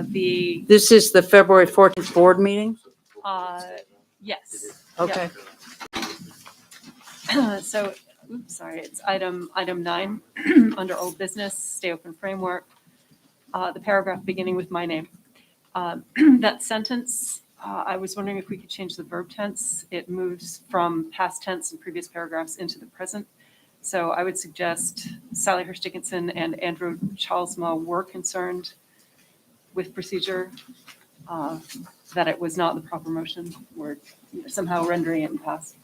This is the February 14th board meeting? Yes. Okay. So, oops, sorry, it's item 9 under old business, stay open framework, the paragraph beginning with my name. That sentence, I was wondering if we could change the verb tense. It moves from past tense in previous paragraphs into the present. So I would suggest Sally Hurst Dickinson and Andrew Charlesma were concerned with procedure, that it was not the proper motion. We're somehow rendering it in past.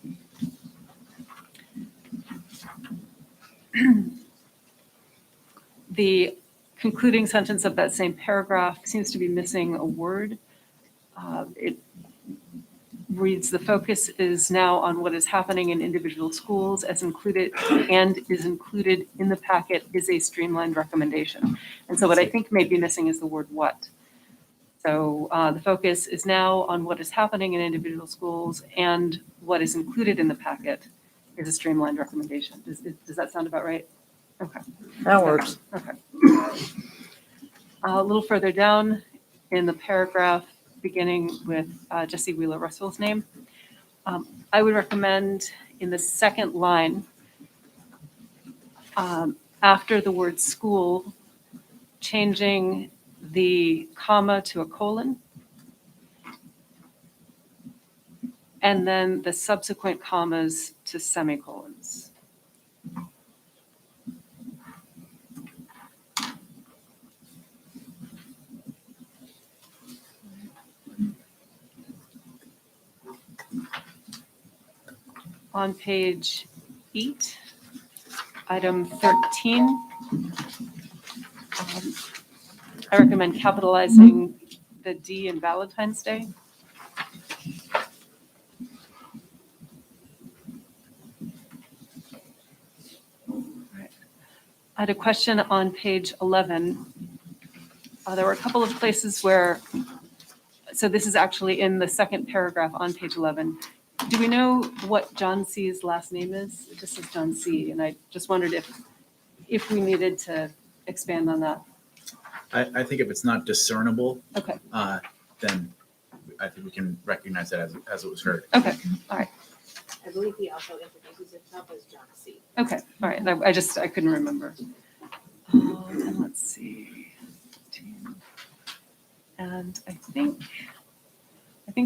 The concluding sentence of that same paragraph seems to be missing a word. It reads, the focus is now on what is happening in individual schools as included and is included in the packet is a streamlined recommendation. And so what I think may be missing is the word what. So the focus is now on what is happening in individual schools and what is included in the packet is a streamlined recommendation. Does that sound about right? Okay. That works. Okay. A little further down in the paragraph beginning with Jesse Wheeler Russell's name, I would recommend in the second line, after the word school, changing the comma to a colon, and then the subsequent commas to semicolons. On page 8, item 13, I recommend capitalizing the D in Valentine's Day. I had a question on page 11. There were a couple of places where, so this is actually in the second paragraph on page 11. Do we know what John C.'s last name is? It just says John C. And I just wondered if we needed to expand on that. I think if it's not discernible, Okay. then I think we can recognize that as it was heard. Okay. All right. I believe he also introduces himself as John C. Okay. All right. I couldn't remember. And let's see. And I think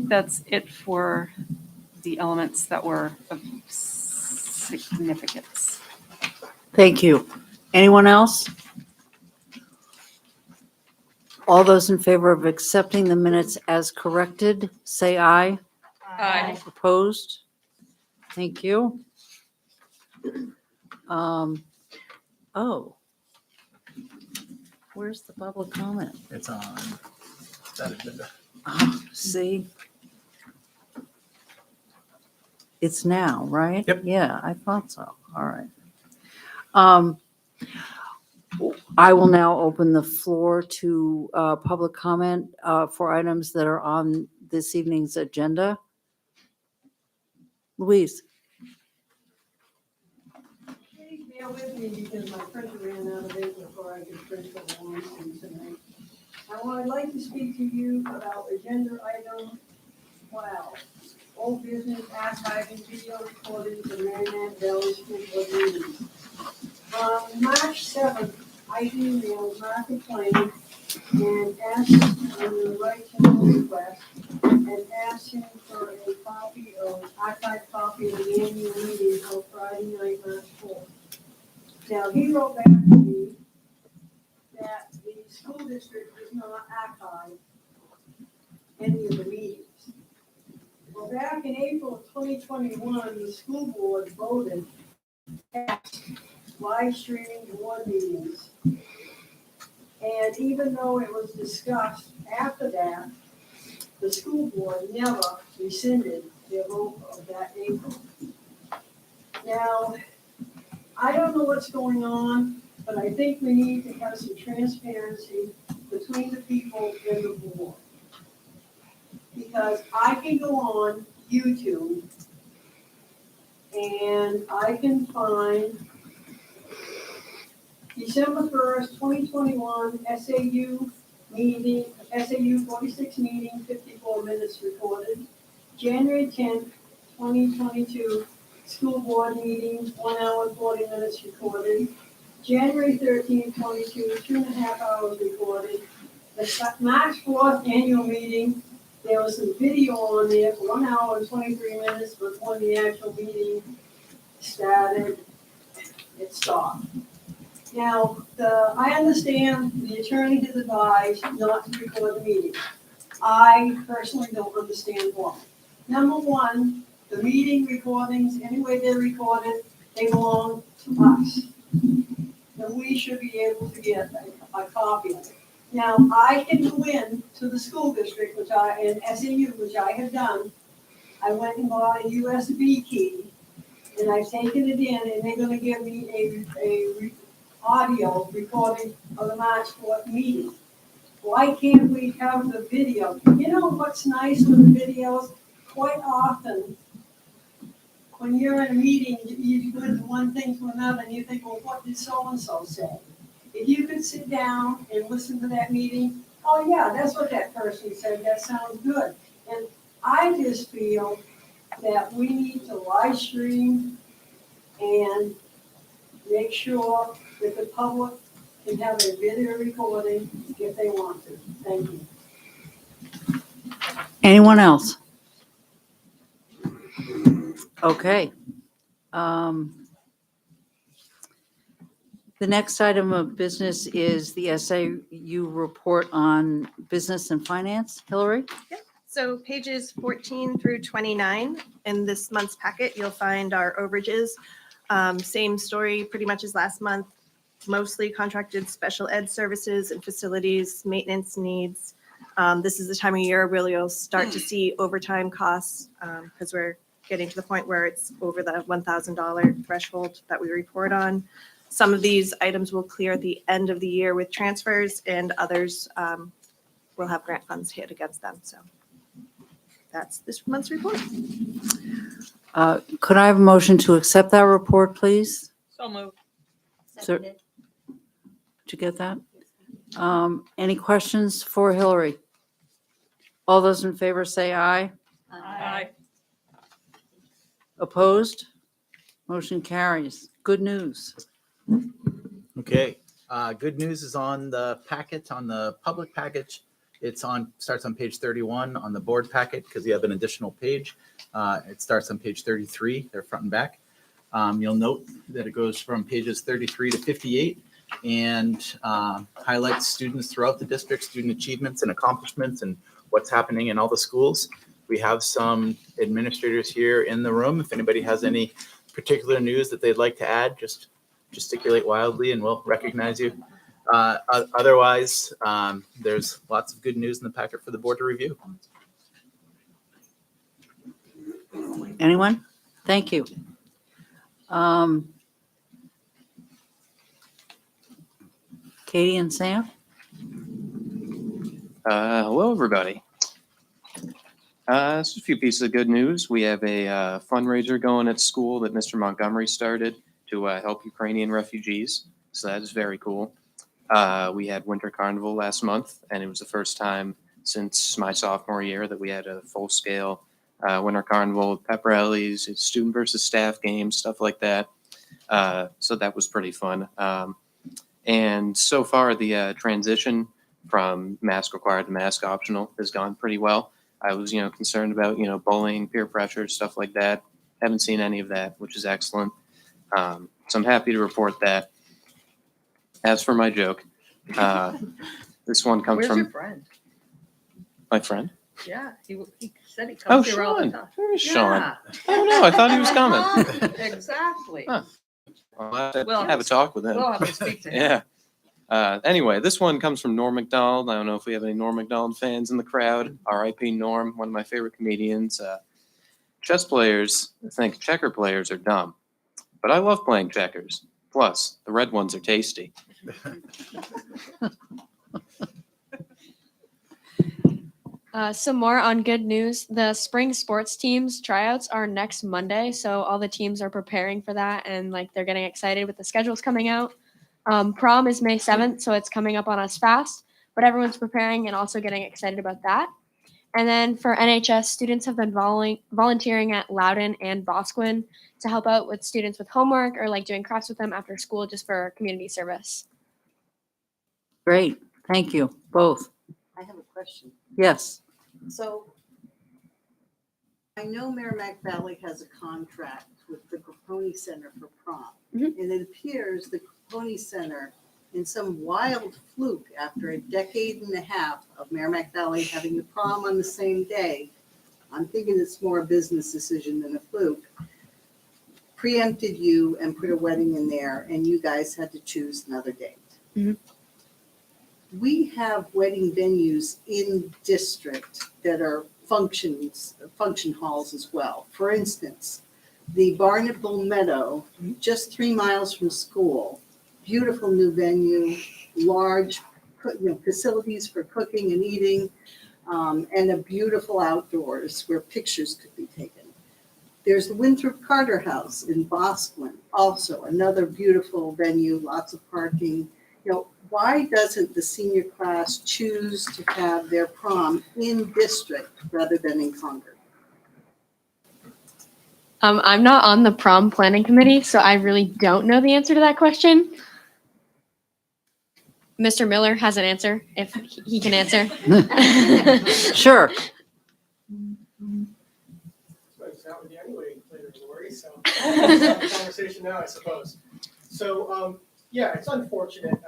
that's it for the elements that were of significance. Thank you. Anyone else? All those in favor of accepting the minutes as corrected, say aye. Aye. Opposed? Thank you. Where's the public comment? It's on that agenda. See? It's now, right? Yep. Yeah, I thought so. All right. I will now open the floor to public comment for items that are on this evening's agenda. Louise. Please bear with me because my printer ran out of ink before I could print the long thing tonight. I'd like to speak to you about agenda item 12. Old business archiving video recordings of Merrimack Valley School Board meetings. On March 7th, I emailed Mark McLean and asked him on the right to know request and asked him for a copy of archived copy of the annual meeting held Friday night, March 4th. Now, he wrote back to me that the school district does not archive any of the meetings. Well, back in April of 2021, the school board voted against live streaming board meetings. And even though it was discussed after that, the school board never rescinded their vote of that April. Now, I don't know what's going on, but I think we need to have some transparency between the people in the board. Because I can go on YouTube and I can find December 1st, 2021 SAU meeting, SAU 46 meeting, 54 minutes recorded. January 10th, 2022, school board meeting, 1 hour, 40 minutes recorded. January 13th, 22, 2.5 hours recorded. The March 4th annual meeting, there was some video on there for 1 hour and 23 minutes, but when the actual meeting started, it stopped. Now, I understand the attorney has advised not to record the meeting. I personally don't understand why. Number one, the meeting recordings, any way they're recorded, they belong to us. And we should be able to get a copy of it. Now, I can go in to the school district, and SAU, which I have done. I went and bought a USB key, and I've taken it in, and they're gonna give me a audio recording of the March 4th meeting. Why can't we have the video? You know what's nice with the videos? Quite often, when you're in a meeting, you go to one thing to another, and you think, well, what did so-and-so say? If you could sit down and listen to that meeting, oh yeah, that's what that person said, that sounds good. And I just feel that we need to live stream and make sure that the public can have a video recording if they want to. Thank you. Anyone else? Okay. The next item of business is the SAU report on business and finance. Hillary? So pages 14 through 29 in this month's packet, you'll find our overages. Same story pretty much as last month, mostly contracted special ed services and facilities, maintenance needs. This is the time of year where you'll start to see overtime costs because we're getting to the point where it's over the $1,000 threshold that we report on. Some of these items will clear at the end of the year with transfers, and others will have grant funds hit against them. So that's this month's report. Could I have a motion to accept that report, please? So moved. Sir- Did you get that? Any questions for Hillary? All those in favor say aye. Aye. Opposed? Motion carries. Good news. Okay, good news is on the packet, on the public package. Starts on page 31 on the board packet because you have an additional page. It starts on page 33, they're front and back. You'll note that it goes from pages 33 to 58 and highlights students throughout the district, student achievements and accomplishments and what's happening in all the schools. We have some administrators here in the room. If anybody has any particular news that they'd like to add, just gesticulate wildly and we'll recognize you. Otherwise, there's lots of good news in the packet for the board to review. Anyone? Thank you. Katie and Sam? Hello, everybody. Just a few pieces of good news. We have a fundraiser going at school that Mr. Montgomery started to help Ukrainian refugees. So that is very cool. We had Winter Carnival last month, and it was the first time since my sophomore year that we had a full-scale Winter Carnival, pep rallies, student versus staff games, stuff like that. So that was pretty fun. And so far, the transition from mask required to mask optional has gone pretty well. I was, concerned about, bullying, peer pressure, stuff like that. Haven't seen any of that, which is excellent. So I'm happy to report that. As for my joke, this one comes Where's from your friend? my friend. Yeah, he said he Oh, comes here all the Sean. time. Where's Sean? Yeah. Oh, no, I thought he was coming. Exactly. Huh. I'll have to We'll have a talk with him. We'll have to speak to him. Yeah. Anyway, this one comes from Norm Macdonald. I don't know if we have any Norm Macdonald fans in the crowd. R.I.P. Norm, one of my favorite comedians. Chess players think checker players are dumb, but I love playing checkers. Plus, the red ones are tasty. Some more on good news. The spring sports teams tryouts are next Monday, so all the teams are preparing for that and they're getting excited with the schedules coming out. Prom is May 7th, so it's coming up on us fast. but everyone's preparing and also getting excited about that. And then for NHS, students have been volunteering at Loudon and Bosquen to help out with students with homework or like doing crafts with them after school just for community service. Great, thank you, both. I have a question. Yes, So I know Merrimack Valley has a contract with the Caponi Center for prom. Mhm. And it appears the Caponi Center, in some wild fluke after a decade and a half of Merrimack Valley having the prom on the same day, I'm thinking it's more a business decision than a fluke, preempted you and put a wedding in there, and you guys had to choose another date. Mhm. We have wedding venues in district that are function halls as well. For instance, the Barnacle Meadow, just 3 miles from school, beautiful new venue, large, facilities for cooking and eating, and a beautiful outdoors where pictures could be taken. There's the Winthrop Carter House in Bosquen, also another beautiful venue, lots of parking. Why doesn't the senior class choose to have their prom in district rather than in Concord? I'm not on the prom planning committee, so I really don't know the answer to that question. Mr. Miller has an answer if he can answer. sure. So it's not with you anyway, later, Lori, so let's have a conversation now, I suppose. So, yeah, it's unfortunate.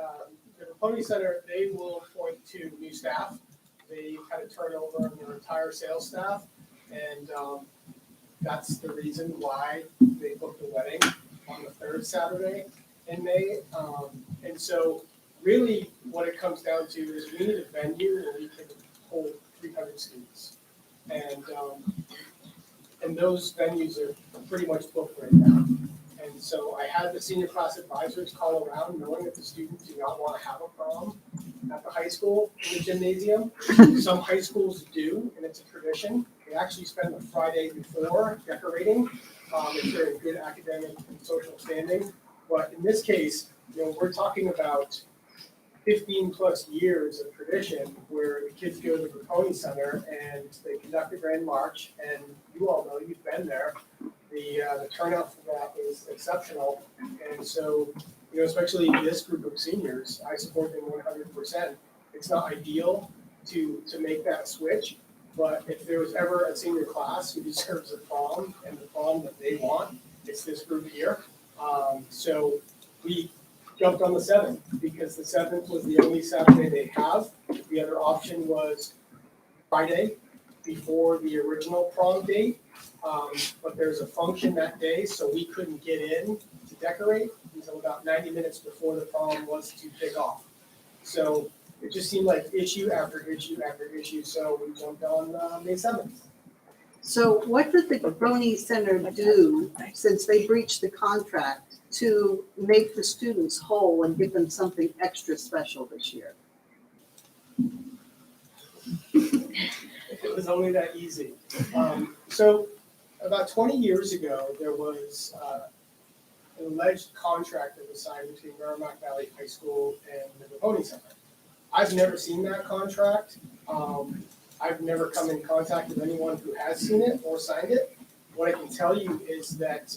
The Caponi Center, they will point to new staff. They had a turnover in their entire sales staff, and that's the reason why they booked the wedding on the third Saturday in May. And so really what it comes down to is we need a venue where we can hold 300 students. And those venues are pretty much booked right now. And so I had the senior class advisors call around knowing that the students do not want to have a prom at the high school in the gymnasium. Some high schools do, and it's a tradition. They actually spend the Friday before decorating if they're in good academic and social standing. But in this case, we're talking about 15 plus years of tradition where the kids go to the Caponi Center and they conduct a grand march, and you all know, you've been there. The turnout for that is exceptional, and so especially this group of seniors, I support them 100%. It's not ideal to make that switch, but if there was ever a senior class who deserves a prom and the prom that they want, it's this group here. So we jumped on the 7th because the 7th was the only Saturday they have. The other option was Friday before the original prom date. But there's a function that day, so we couldn't get in to decorate until about 90 minutes before the prom was to kick off. So it just seemed like issue after issue after issue, so we jumped on May 7th. So what did the Caponi Center do, since they breached the contract, to make the students whole and give them something extra special this year? It was only that easy. So about 20 years ago, there was an alleged contract that was signed between Merrimack Valley High School and the Caponi Center. I've never seen that contract. I've never come in contact with anyone who has seen it or signed it. What I can tell you is that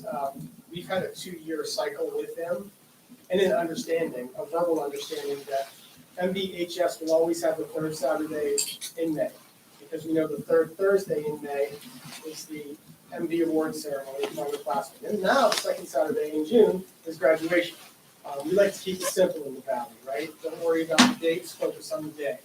we've had a 2-year cycle with them and an understanding, a verbal understanding that MVHS will always have the third Saturday in May, because we know the third Thursday in May is the MV award ceremony for underclassmen. And now the second Saturday in June is graduation. We like to keep it simple in the Valley, right? Don't worry about the dates, focus on the day.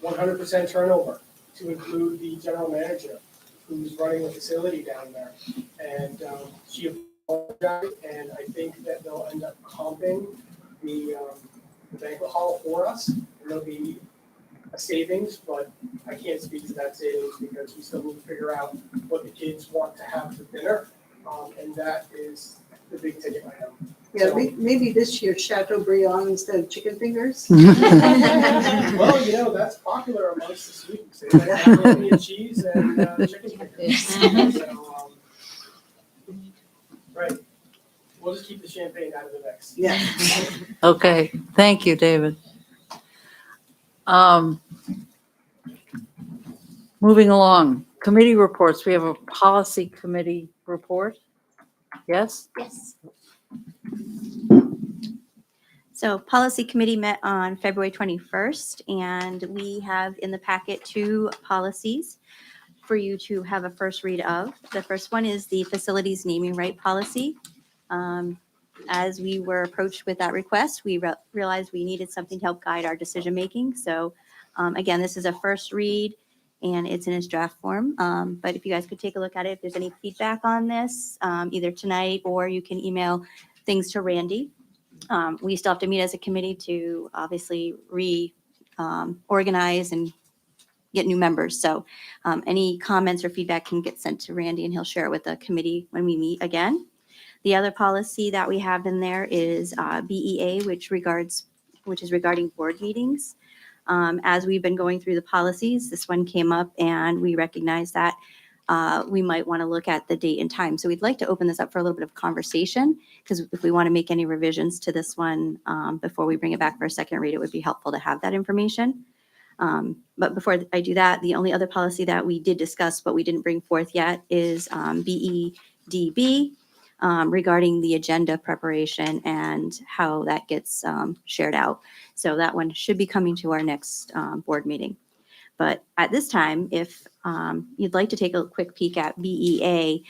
100% turnover to include the general manager who's running the facility down there. And she apologized, and I think that they'll end up comping the banquet hall for us. And there'll be a savings, but I can't speak to that savings because we still need to figure out what the kids want to have for dinner. And that is the big ticket item. Yeah, maybe this year Chateaubriand instead of chicken fingers? Well, that's popular amongst the students. They like macaroni and cheese and chicken fingers. So, right. we'll just keep the champagne out of the mix. Yeah. Okay, thank you, David. Moving along, committee reports. We have a policy committee report. Yes? Yes. So policy committee met on February 21st, and we have in the packet 2 policies for you to have a first read of. The first one is the facilities naming right policy. As we were approached with that request, we realized we needed something to help guide our decision-making. So again, this is a first read and it's in its draft form. But if you guys could take a look at it, if there's any feedback on this, either tonight or you can email things to Randy. We still have to meet as a committee to obviously organize and get new members. So any comments or feedback can get sent to Randy and he'll share it with the committee when we meet again. The other policy that we have in there is BEA, which is regarding board meetings. As we've been going through the policies, this one came up and we recognized that we might want to look at the date and time. So we'd like to open this up for a little bit of conversation, because if we want to make any revisions to this one before we bring it back for a second read, it would be helpful to have that information. But before I do that, the only other policy that we did discuss but we didn't bring forth yet is BEDB, regarding the agenda preparation and how that gets shared out. So that one should be coming to our next board meeting. But at this time, if you'd like to take a quick peek at BEA,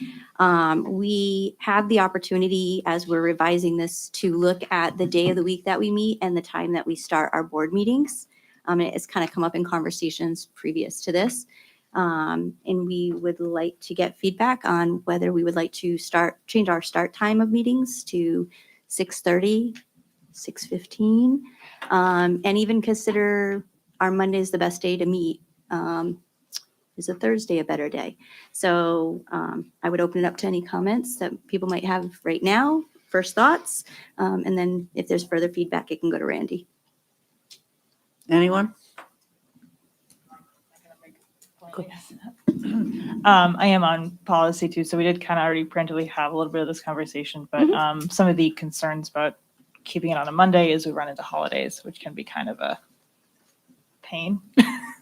we have the opportunity as we're revising this to look at the day of the week that we meet and the time that we start our board meetings. It's kind of come up in conversations previous to this. And we would like to get feedback on whether we would like to change our start time of meetings to 6:30, 6:15, and even consider our Monday is the best day to meet. Is a Thursday a better day? So I would open it up to any comments that people might have right now, first thoughts, and then if there's further feedback, it can go to Randy. Anyone? I am on policy too, so we did kind of already preemptively have a little bit of this conversation, but some of the concerns about keeping it on a Monday is we run into holidays, which can be kind of a pain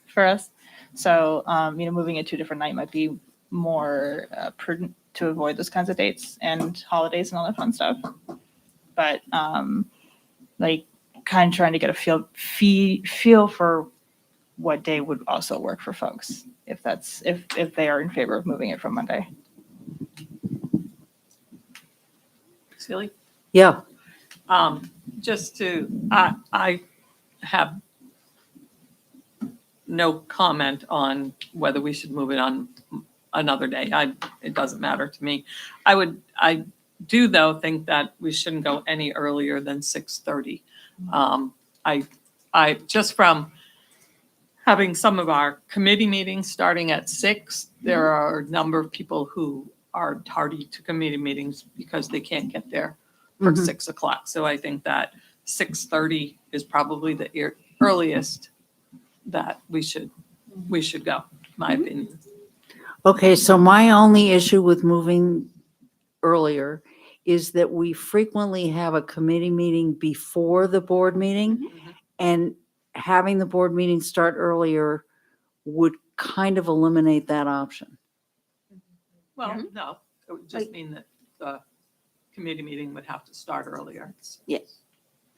for us. So, moving it to a different night might be more prudent to avoid those kinds of dates and holidays and all that fun stuff. But kind of trying to get a feel for what day would also work for folks, if they are in favor of moving it from Monday. Silly. Yeah. I have no comment on whether we should move it on another day. It doesn't matter to me. I do though think that we shouldn't go any earlier than 6:30. I just from having some of our committee meetings starting at 6, there are a number of people who are tardy to committee meetings because they can't get there for 6 o'clock. So I think that 6:30 is probably the earliest that we should go, my opinion. Okay, so my only issue with moving earlier is that we frequently have a committee meeting before the board meeting, and having the board meeting start earlier would kind of eliminate that option. Well, no, it would just mean that the committee meeting would have to start earlier. Yes.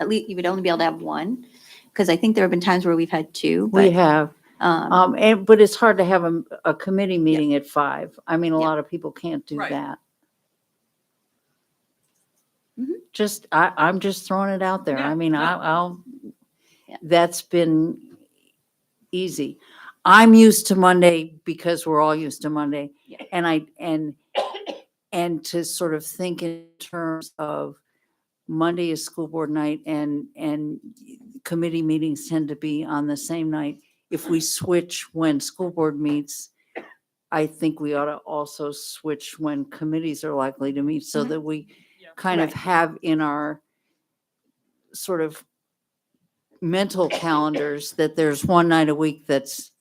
At least you would only be able to have one, because I think there have been times where we've had 2. We But, have, but it's hard to have a committee meeting at 5. I mean, a Yeah. lot of people can't do Right. that. Mhm. I'm just throwing it out there. Yeah, I mean, no. I'll, Yeah. that's been easy. I'm used to Monday because we're all used to Monday. Yeah. And to sort of think in terms of Monday is school board night and committee meetings tend to be on the same night. If we switch when school board meets, I think we ought to also switch when committees are likely to meet so that we kind of Right. have in our sort of mental calendars that there's one night a week that's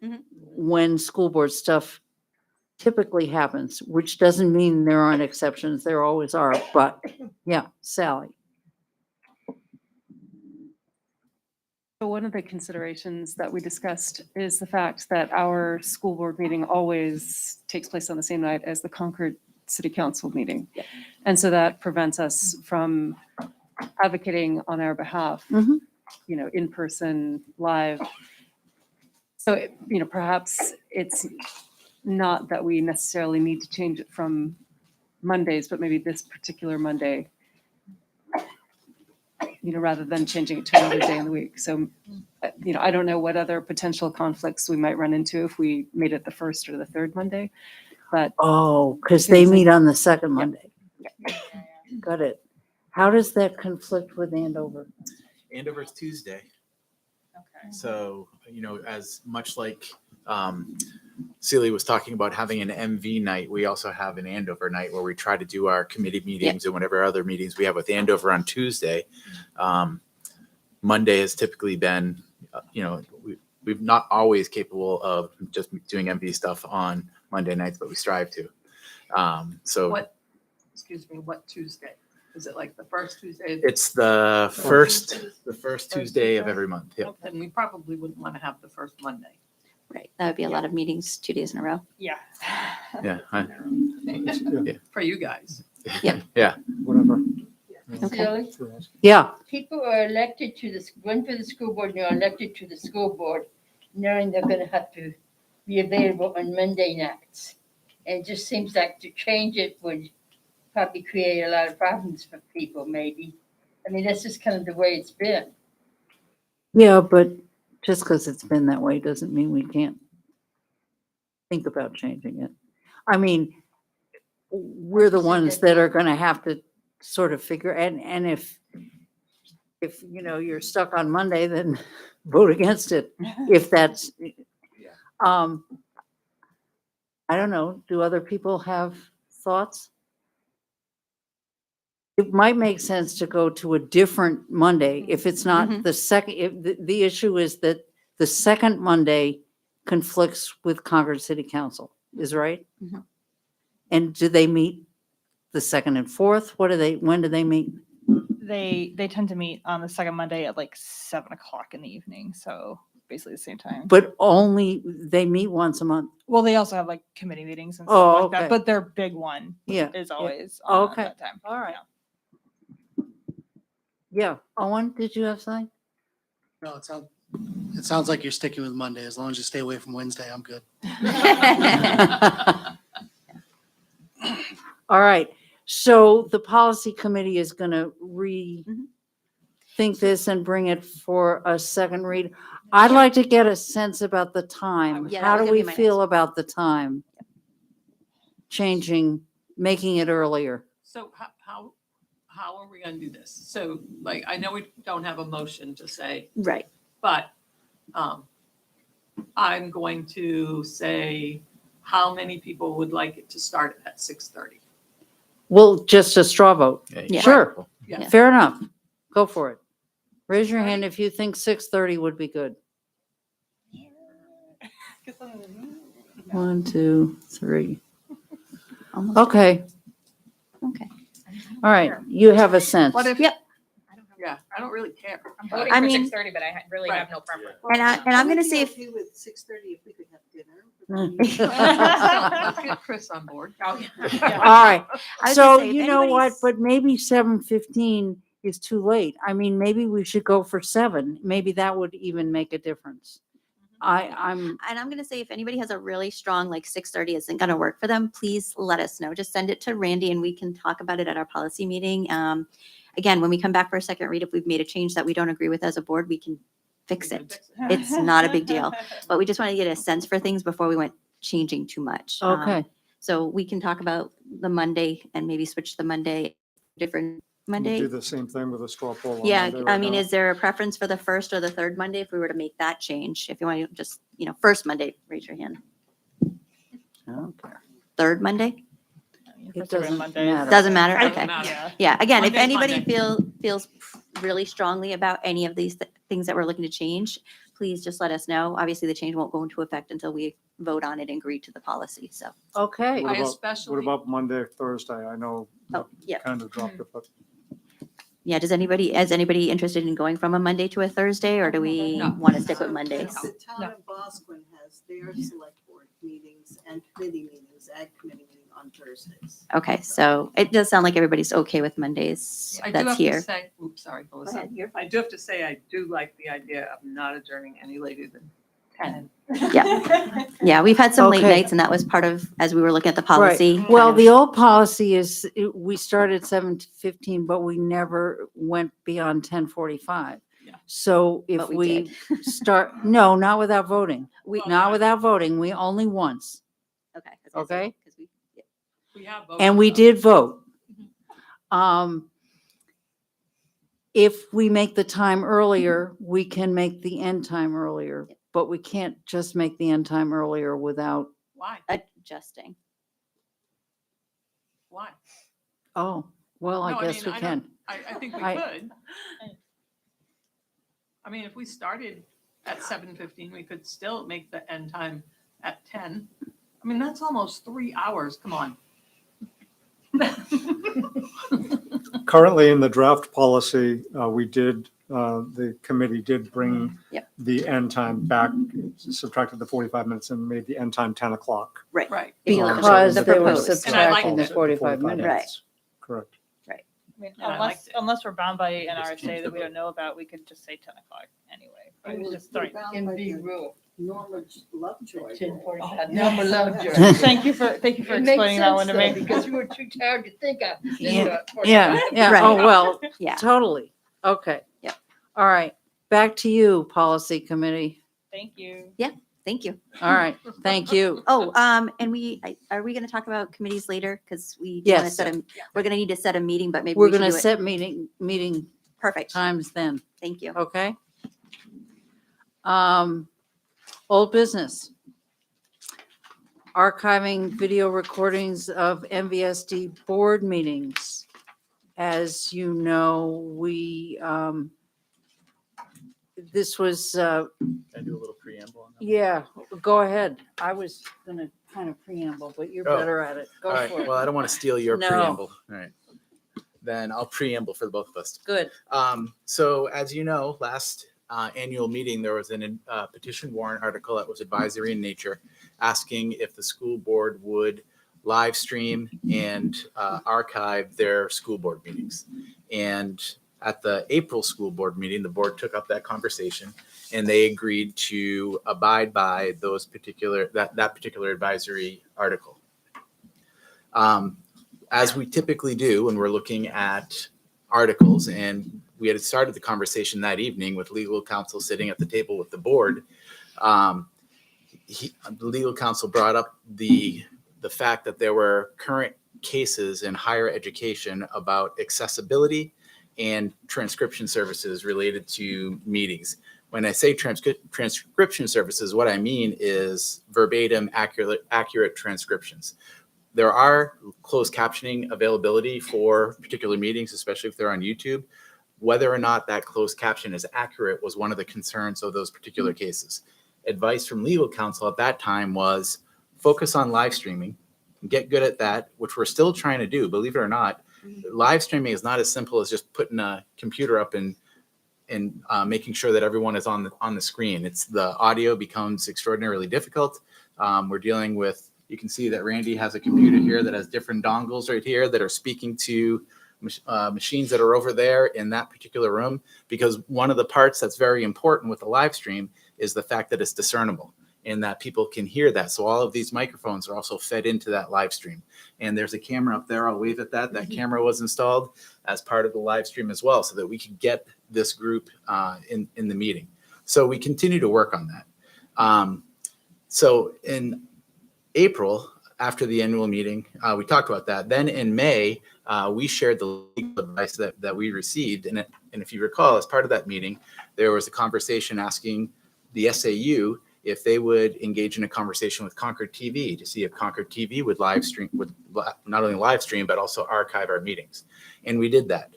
Mhm. when school board stuff typically happens, which doesn't mean there aren't exceptions. There always are, but yeah, Sally. So one of the considerations that we discussed is the fact that our school board meeting always takes place on the same night as the Concord City Council meeting. And so that prevents us from advocating on our behalf, Mhm. in person, live. So, perhaps it's not that we necessarily need to change it from Mondays, but maybe this particular Monday, rather than changing it to another day in the week. So, I don't know what other potential conflicts we might run into if we made it the first or the third Monday, but Oh, because they meet on the second Monday. Got it. How does that conflict with Andover? Andover's Tuesday. Okay. So, as much like Celia was talking about having an MV night, we also have an Andover night where we try to do our committee meetings and whatever other meetings we have with Andover on Tuesday. Monday has typically been, we've not always capable of just doing MV stuff on Monday nights, but we strive to. So What Tuesday? Is it like the first Tuesday? it's the first Tuesday of every month. Yep. Then we probably wouldn't want to have the first Monday. Right, that would be a lot of meetings 2 days in a row. Yeah. Yeah. For you guys. Whatever. Okay. Yeah, People are elected to this, run for the school board, and they're elected to the school board, knowing they're gonna have to be available on Monday nights. And it just seems like to change it would probably create a lot of problems for people, maybe. I mean, that's just kind of the way it's been. yeah, but just because it's been that way doesn't mean we can't think about changing it. I mean, we're the ones that are going to have to sort of figure, and if you're stuck on Monday, then vote against it. If that's, I don't know. Do other people have thoughts? It might make sense to go to a different Monday if it's not Mhm. the second. If the issue is that the second Monday conflicts with Concord City Council, is right? Mhm. And do they meet the second and fourth? When do they meet? They tend to meet on the second Monday at like 7:00 in the evening. So basically the same time. But only, they meet once a month. Well, they also have like committee meetings and Oh, stuff like okay. that, but their big one Yeah. is yeah. always Okay. that time. All right. Yeah. Owen, did you have something? No, it sounds like you're sticking with Monday. As long as you stay away from Wednesday, I'm good. All right. So the policy committee is going to rethink this and bring it for a second read. I'd like to get a sense about the time. Yeah, that How was do gonna we be my feel about the time? Changing, making it earlier. So how are we going to do this? So like, I know we don't have a motion to say, Right. but I'm going to say how many people would like it to start at 6:30? Well, just a straw vote. Yeah. Sure. Yeah. Fair enough. Go for it. Raise your hand if you think 6:30 would be good. 1, 2, 3. Almost. Okay. Okay. All right. You have a sense. What if? Yep. Yeah, I don't really care. I'm voting I for mean- 6:30, but I really Right. have no preference. And I'm gonna see if Okay with 6:30 if we could have dinner. Let's get Chris on board. All right. I was So gonna say, if you know what? anybody's- But maybe 7:15 is too late. I mean, maybe we should go for 7. Maybe that would even make a difference. I'm, And I'm gonna say if anybody has a really strong, like 6:30 isn't gonna work for them, please let us know. Just send it to Randy and we can talk about it at our policy meeting. Again, when we come back for a second read, if we've made a change that we don't agree with as a board, we can fix it. It's not a big deal. But we just want to get a sense for things before we went changing too much. okay. So we can talk about the Monday and maybe switch the Monday, different Do Monday. the same thing with a straw poll on Yeah, Monday I right mean, now. is there a preference for the first or the third Monday if we were to make that change? If you want to just, first Monday, raise your hand. Okay. Third Monday? It doesn't Mondays. matter. Doesn't matter? Doesn't Okay. matter. Yeah. Yeah, again, if Monday's anybody Monday. feels really strongly about any of these things that we're looking to change, please just let us know. Obviously, the change won't go into effect until we vote on it and agree to the policy, so. Okay. I What especially, about Monday, Thursday? I know Oh, yeah. kind of dropped it, but Yeah, is anybody interested in going from a Monday to a Thursday, or do we No. want to stick with Mondays? The town of Bosquen has their select board meetings and committee meetings, ag committee meeting on Thursdays. Okay, so it does sound like everybody's okay with Mondays. I do That's have to here. say, oops, sorry, Melissa. ahead, you're I do have to say, I do like the idea of not adjourning any later than 10. Yeah, we've had some late Okay. nights, and that was part of, as we were looking at the policy. Right. Well, kind the of- old policy is, we started 7:15, but we never went beyond 10:45. Yeah. So if But we we did. start, no, not without voting. We, Not without voting. We only once. okay. I was gonna say, Okay. 'cause we- yeah. We have And voted, we though. did vote. If we make the time earlier, we can make the end time earlier, but we can't just make the end time earlier without, Why? Adjusting. Why? oh, well, No, I guess mean, we I don't- can. I think we I- could. I mean, if we started at 7:15, we could still make the end time at 10. I mean, that's almost 3 hours. Come on. currently in the draft policy, the committee did bring Yep. the end time back, subtracted the 45 minutes and made the end time 10 o'clock. Right. Right. If you look at Because the they were proposed. And I like subtracting the that. 45 minutes. Right. Correct. I mean, Yeah, I unless, liked it. unless we're bound by an Just RSA change that the we don't know about, we could just say 10 o'clock anyway. But it's just We're throwing. bound Can by be the rule. Norma Lovejoy. 10:45. Norma Lovejoy. Thank you for It makes explaining that one sense, to though, me. because you were too tired to think of. Yeah, yeah. Right. Oh, well, Yeah. totally. Okay. Yep. All right. Back to you, policy committee. Thank you. Thank you. All right. Thank you. Oh, and are we going to talk about committees later? Because we do want to Yes. set we're going to need to set a meeting, but maybe We're we should going do to it. set meeting Perfect. times then. Thank you. Okay. Old business. Archiving video recordings of MVSD board meetings. As you know, this was, Can I do a little preamble on that? yeah, go ahead. I was gonna kind of preamble, but you're Oh. better at it. Go All right, for it. well, I don't want to steal your No. preamble. All right. Then I'll preamble for the both of us. Good. So as you know, last annual meeting, there was a petition warrant article that was advisory in nature, asking if the school board would live stream and archive their school board meetings. And at the April school board meeting, the board took up that conversation and they agreed to abide by those that particular advisory article. As we typically do when we're looking at articles, and we had started the conversation that evening with legal counsel sitting at the table with the board. The legal counsel brought up the fact that there were current cases in higher education about accessibility and transcription services related to meetings. When I say transcription services, what I mean is verbatim, accurate transcriptions. There are closed captioning availability for particular meetings, especially if they're on YouTube. Whether or not that closed caption is accurate was one of the concerns of those particular cases. Advice from legal counsel at that time was focus on live streaming, get good at that, which we're still trying to do, believe it or not. Live streaming is not as simple as just putting a computer up and making sure that everyone is on the screen. It's the audio becomes extraordinarily difficult. We're dealing with, you can see that Randy has a computer here that has different dongles right here that are speaking to machines that are over there in that particular room, because one of the parts that's very important with the live stream is the fact that it's discernible and that people can hear that. So all of these microphones are also fed into that live stream. And there's a camera up there. I'll wave at that. That camera was installed as part of the live stream as well, so that we could get this group in the meeting. So we continue to work on that. So in April, after the annual meeting, we talked about that. Then in May, we shared the legal advice that we received. And if you recall, as part of that meeting, there was a conversation asking the SAU if they would engage in a conversation with Concord TV to see if Concord TV would not only live stream, but also archive our meetings. And we did that.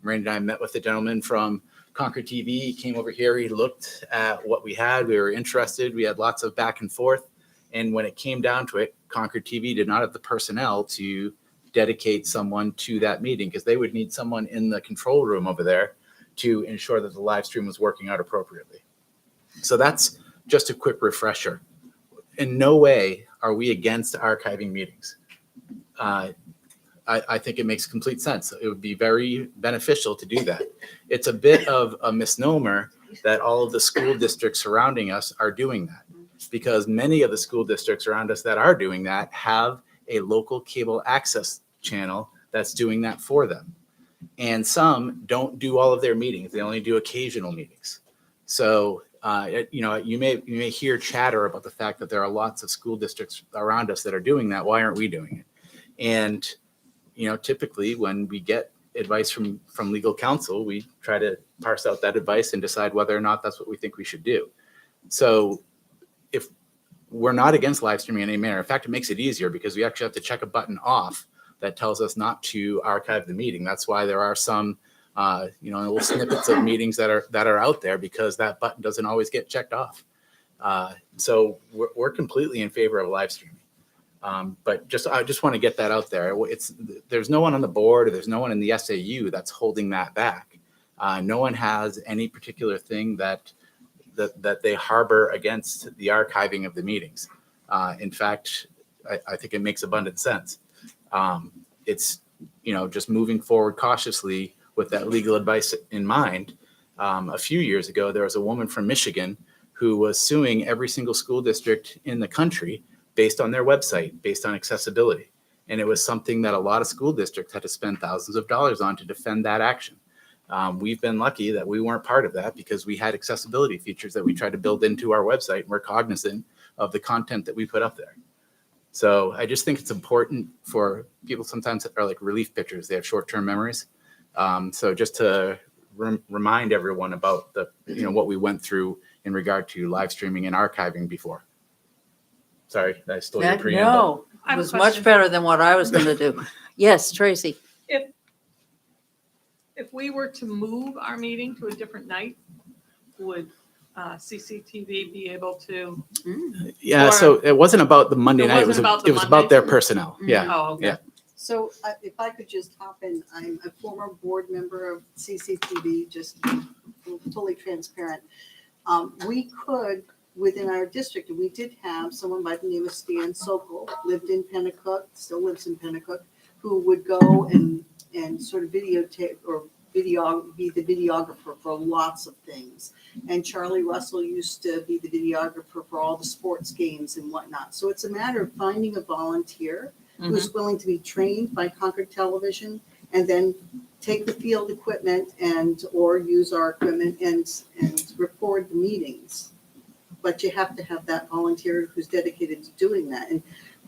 Randy and I met with the gentleman from Concord TV came over here. He looked at what we had. We were interested. We had lots of back and forth. And when it came down to it, Concord TV did not have the personnel to dedicate someone to that meeting because they would need someone in the control room over there to ensure that the live stream was working out appropriately. So that's just a quick refresher. In no way are we against archiving meetings. I think it makes complete sense. It would be very beneficial to do that. It's a bit of a misnomer that all of the school districts surrounding us are doing that, because many of the school districts around us that are doing that have a local cable access channel that's doing that for them. And some don't do all of their meetings. They only do occasional meetings. So, you may hear chatter about the fact that there are lots of school districts around us that are doing that. Why aren't we doing it? And, typically when we get advice from legal counsel, we try to parse out that advice and decide whether or not that's what we think we should do. So if we're not against live streaming in any manner, in fact, it makes it easier because we actually have to check a button off that tells us not to archive the meeting. That's why there are some, little snippets of meetings that are out there, because that button doesn't always get checked off. So we're completely in favor of live streaming. But I just want to get that out there. There's no one on the board, or there's no one in the SAU that's holding that back. No one has any particular thing that they harbor against the archiving of the meetings. In fact, I think it makes abundant sense. It's, just moving forward cautiously with that legal advice in mind. A few years ago, there was a woman from Michigan who was suing every single school district in the country based on their website, based on accessibility. And it was something that a lot of school districts had to spend thousands of dollars on to defend that action. We've been lucky that we weren't part of that because we had accessibility features that we tried to build into our website, and we're cognizant of the content that we put up there. So I just think it's important for people sometimes that are like relief pitchers. They have short-term memories. So just to remind everyone about what we went through in regard to live streaming and archiving before. Sorry, I stole your preamble. No, I it have a was much question. better than what I was going to do. Yes, Tracy. If we were to move our meeting to a different night, would CCTV be able to? Yeah, Or- so it wasn't about the Monday It night. wasn't about the It was about Monday? their personnel. Yeah. Oh, okay. Yeah. So if I could just hop in, I'm a former board member of CCTV, just to be fully transparent. We could, within our district, we did have someone by the name of Stan Sokol, lived in Pennacook, still lives in Pennacook, who would go and sort of videotape or be the videographer for lots of things. And Charlie Russell used to be the videographer for all the sports games and whatnot. So it's a matter of finding a volunteer who's willing to be trained by Concord Television and then take the field equipment or use our equipment and record the meetings. But you have to have that volunteer who's dedicated to doing that. And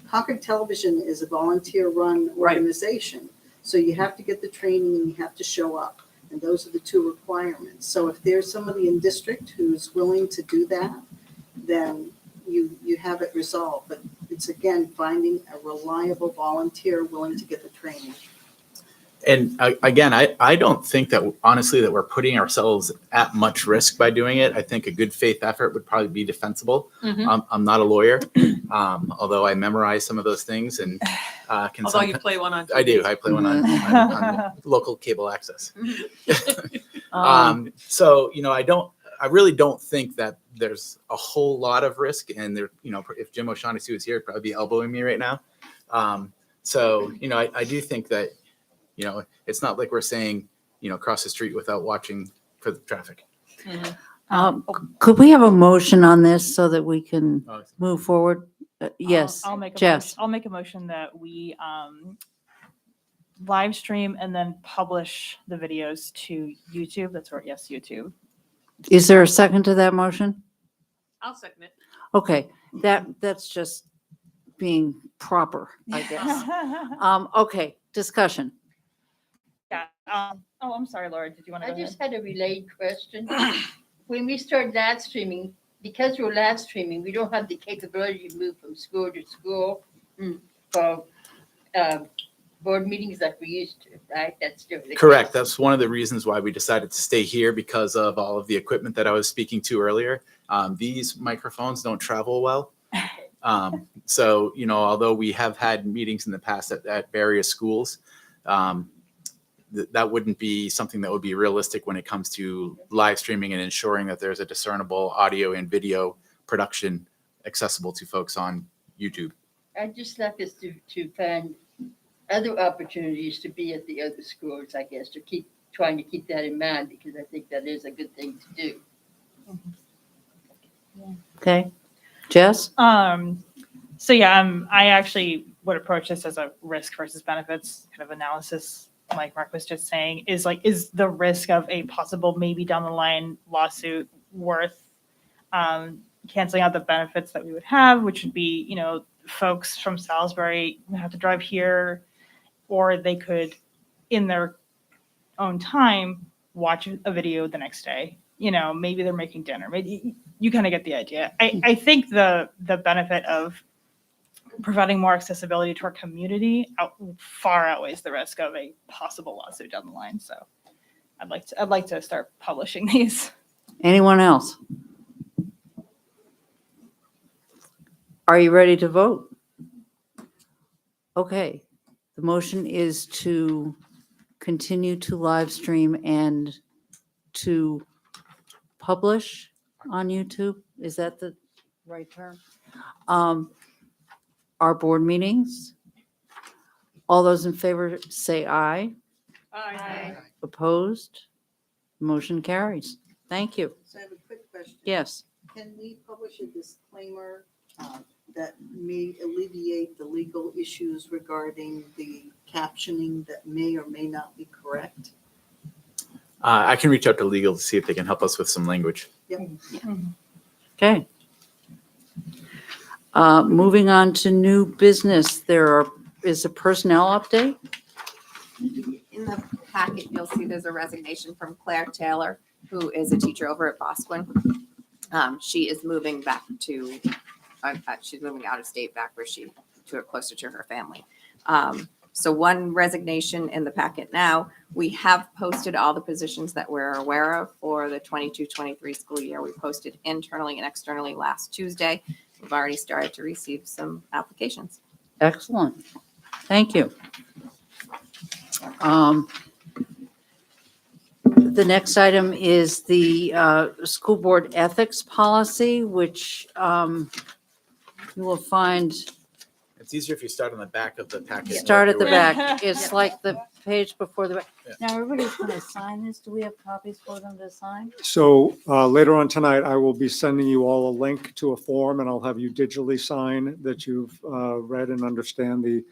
Concord Television is a volunteer-run organization. So you have to get the training and you have to show up. And those are the two requirements. So if there's somebody in district who's willing to do that, then you have it resolved. But it's, again, finding a reliable volunteer willing to get the training. And again, I don't think that, honestly, that we're putting ourselves at much risk by doing it. I think a good faith effort would probably be defensible. I'm not a lawyer, although I memorize some of those things. And Although you play one on TV. I do. I play one on local cable access. So, I really don't think that there's a whole lot of risk. And there, if Jim O'Shaughnessy was here, he'd probably be elbowing me right now. So, I do think that, it's not like we're saying, cross the street without watching for the traffic. Could we have a motion on this so that we can move forward? Yes, I'll make a Jess. motion, I'll make a motion that we live stream and then publish the videos to YouTube. That's right. Yes, YouTube. Is there a second to that motion? I'll second it. Okay, that's just being proper, I guess. Okay, discussion. Yeah. Oh, I'm sorry, Laura. Did you want to I go ahead? just had a related question. When we start live streaming, because we're live streaming, we don't have the capability to move from school to school for board meetings like we used to, right? That's still the case. Correct. That's one of the reasons why we decided to stay here, because of all of the equipment that I was speaking to earlier. These microphones don't travel well. So, you know, although we have had meetings in the past at various schools, that wouldn't be something that would be realistic when it comes to live streaming and ensuring that there's a discernible audio and video production accessible to folks on YouTube. I'd just like us to find other opportunities to be at the other schools, I guess, to keep trying to keep that in mind, because I think that is a good thing to do. Okay. Jess? So yeah, I actually would approach this as a risk versus benefits kind of analysis. Like Mark was just saying, is the risk of a possible maybe down the line lawsuit worth canceling out the benefits that we would have, which would be, you know, folks from Salisbury have to drive here, or they could, in their own time, watch a video the next day. You know, maybe they're making dinner. Maybe you kind of get the idea. I think the benefit of providing more accessibility to our community far outweighs the risk of a possible lawsuit down the line. So I'd like to start publishing these. Anyone else? Are you ready to vote? Okay. The motion is to continue to live stream and to publish on YouTube. Is that the right term? Our board meetings. All those in favor say aye. Aye. Opposed? Motion carries. Thank you. So I have a quick question. Yes. Can we publish a disclaimer that may alleviate the legal issues regarding the captioning that may or may not be correct? I can reach out to legal to see if they can help us with some language. Yep. Okay. Moving on to new business, is a personnel update. In the packet, you'll see there's a resignation from Claire Taylor, who is a teacher over at Bosquen. She is moving back to, she's moving out of state back where closer to her family. So one resignation in the packet now. We have posted all the positions that we're aware of for the 22-23 school year. We posted internally and externally last Tuesday. We've already started to receive some applications. Excellent. Thank you. The next item is the school board ethics policy, which you will find. It's easier if you start on the back of the packet. Start at the Work your way- back. It's like the page before the back. Yeah. Now, everybody's going to sign this. Do we have copies for them to sign? So later on tonight, I will be sending you all a link to a form, and I'll have you digitally sign that you've read and understand the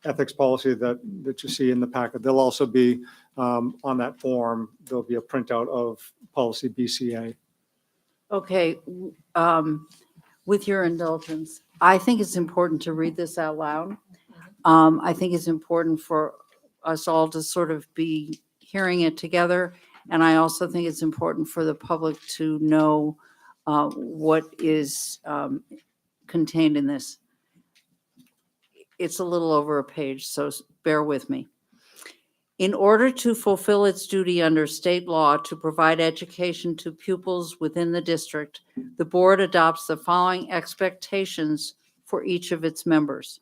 ethics policy that you see in the packet. There'll also be on that form, there'll be a printout of policy BCA. Okay. With your indulgence, I think it's important to read this out loud. I think it's important for us all to sort of be hearing it together. And I also think it's important for the public to know what is contained in this. It's a little over a page, so bear with me. In order to fulfill its duty under state law to provide education to pupils within the district, the board adopts the following expectations for each of its members.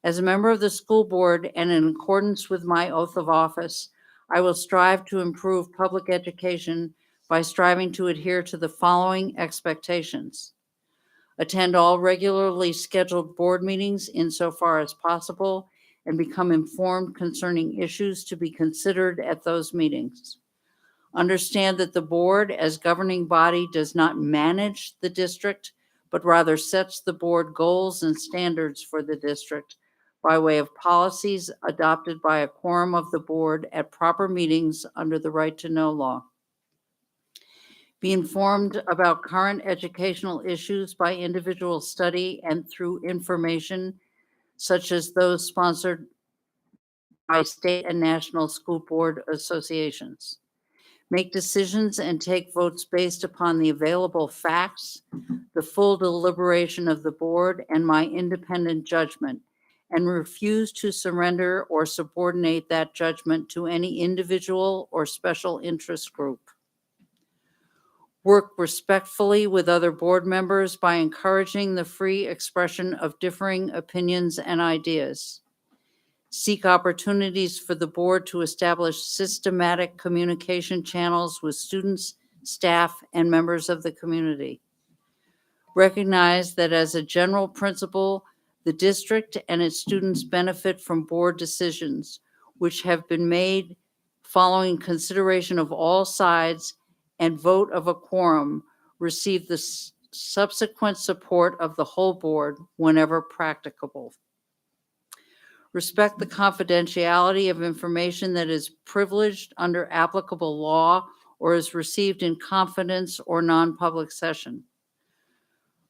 As a member of the school board and in accordance with my oath of office, I will strive to improve public education by striving to adhere to the following expectations. Attend all regularly scheduled board meetings insofar as possible and become informed concerning issues to be considered at those meetings. Understand that the board as governing body does not manage the district, but rather sets the board goals and standards for the district by way of policies adopted by a quorum of the board at proper meetings under the right to know law. Be informed about current educational issues by individual study and through information such as those sponsored by state and national school board associations. Make decisions and take votes based upon the available facts, the full deliberation of the board, and my independent judgment, and refuse to surrender or subordinate that judgment to any individual or special interest group. Work respectfully with other board members by encouraging the free expression of differing opinions and ideas. Seek opportunities for the board to establish systematic communication channels with students, staff, and members of the community. Recognize that as a general principle, the district and its students benefit from board decisions, which have been made following consideration of all sides and vote of a quorum, receive the subsequent support of the whole board whenever practicable. Respect the confidentiality of information that is privileged under applicable law or is received in confidence or non-public session.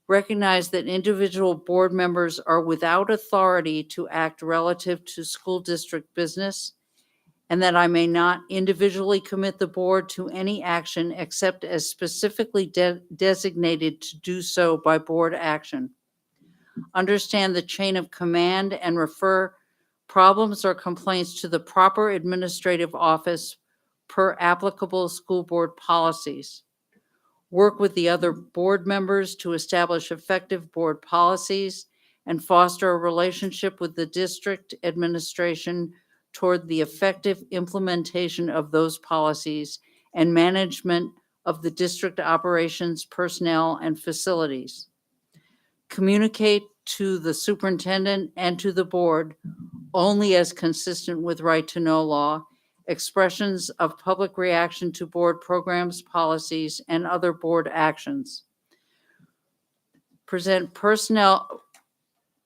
Recognize that individual board members are without authority to act relative to school district business, and that I may not individually commit the board to any action except as specifically designated to do so by board action. Understand the chain of command and refer problems or complaints to the proper administrative office per applicable school board policies. Work with the other board members to establish effective board policies and foster a relationship with the district administration toward the effective implementation of those policies and management of the district operations, personnel, and facilities. Communicate to the superintendent and to the board only as consistent with right to know law, expressions of public reaction to board programs, policies, and other board actions. Present personal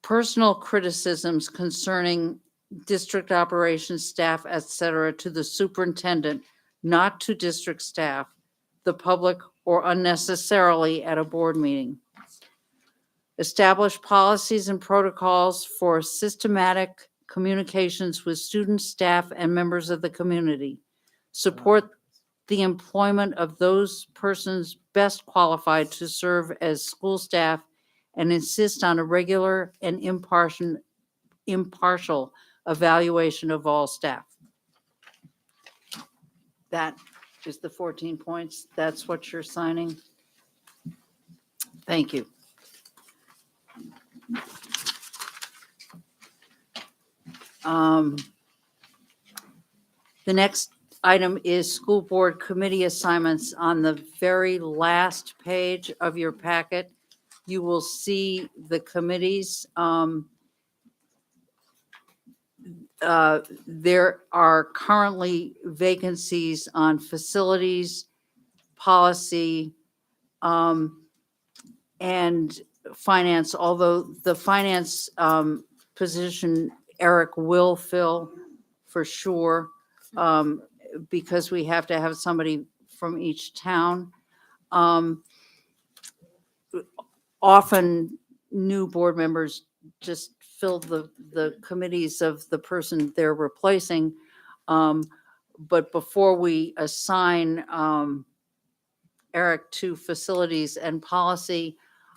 criticisms concerning district operations, staff, etc., to the superintendent, not to district staff, the public, or unnecessarily at a board meeting. Establish policies and protocols for systematic communications with students, staff, and members of the community. Support the employment of those persons best qualified to serve as school staff and insist on a regular and impartial evaluation of all staff. That is the 14 points. That's what you're signing. Thank you. The next item is school board committee assignments. On the very last page of your packet, you will see the committees. There are currently vacancies on facilities, policy, and finance, although the finance position Eric will fill for sure, because we have to have somebody from each town. Often new board members just fill the committees of the person they're replacing. But before we assign Eric to facilities and policy,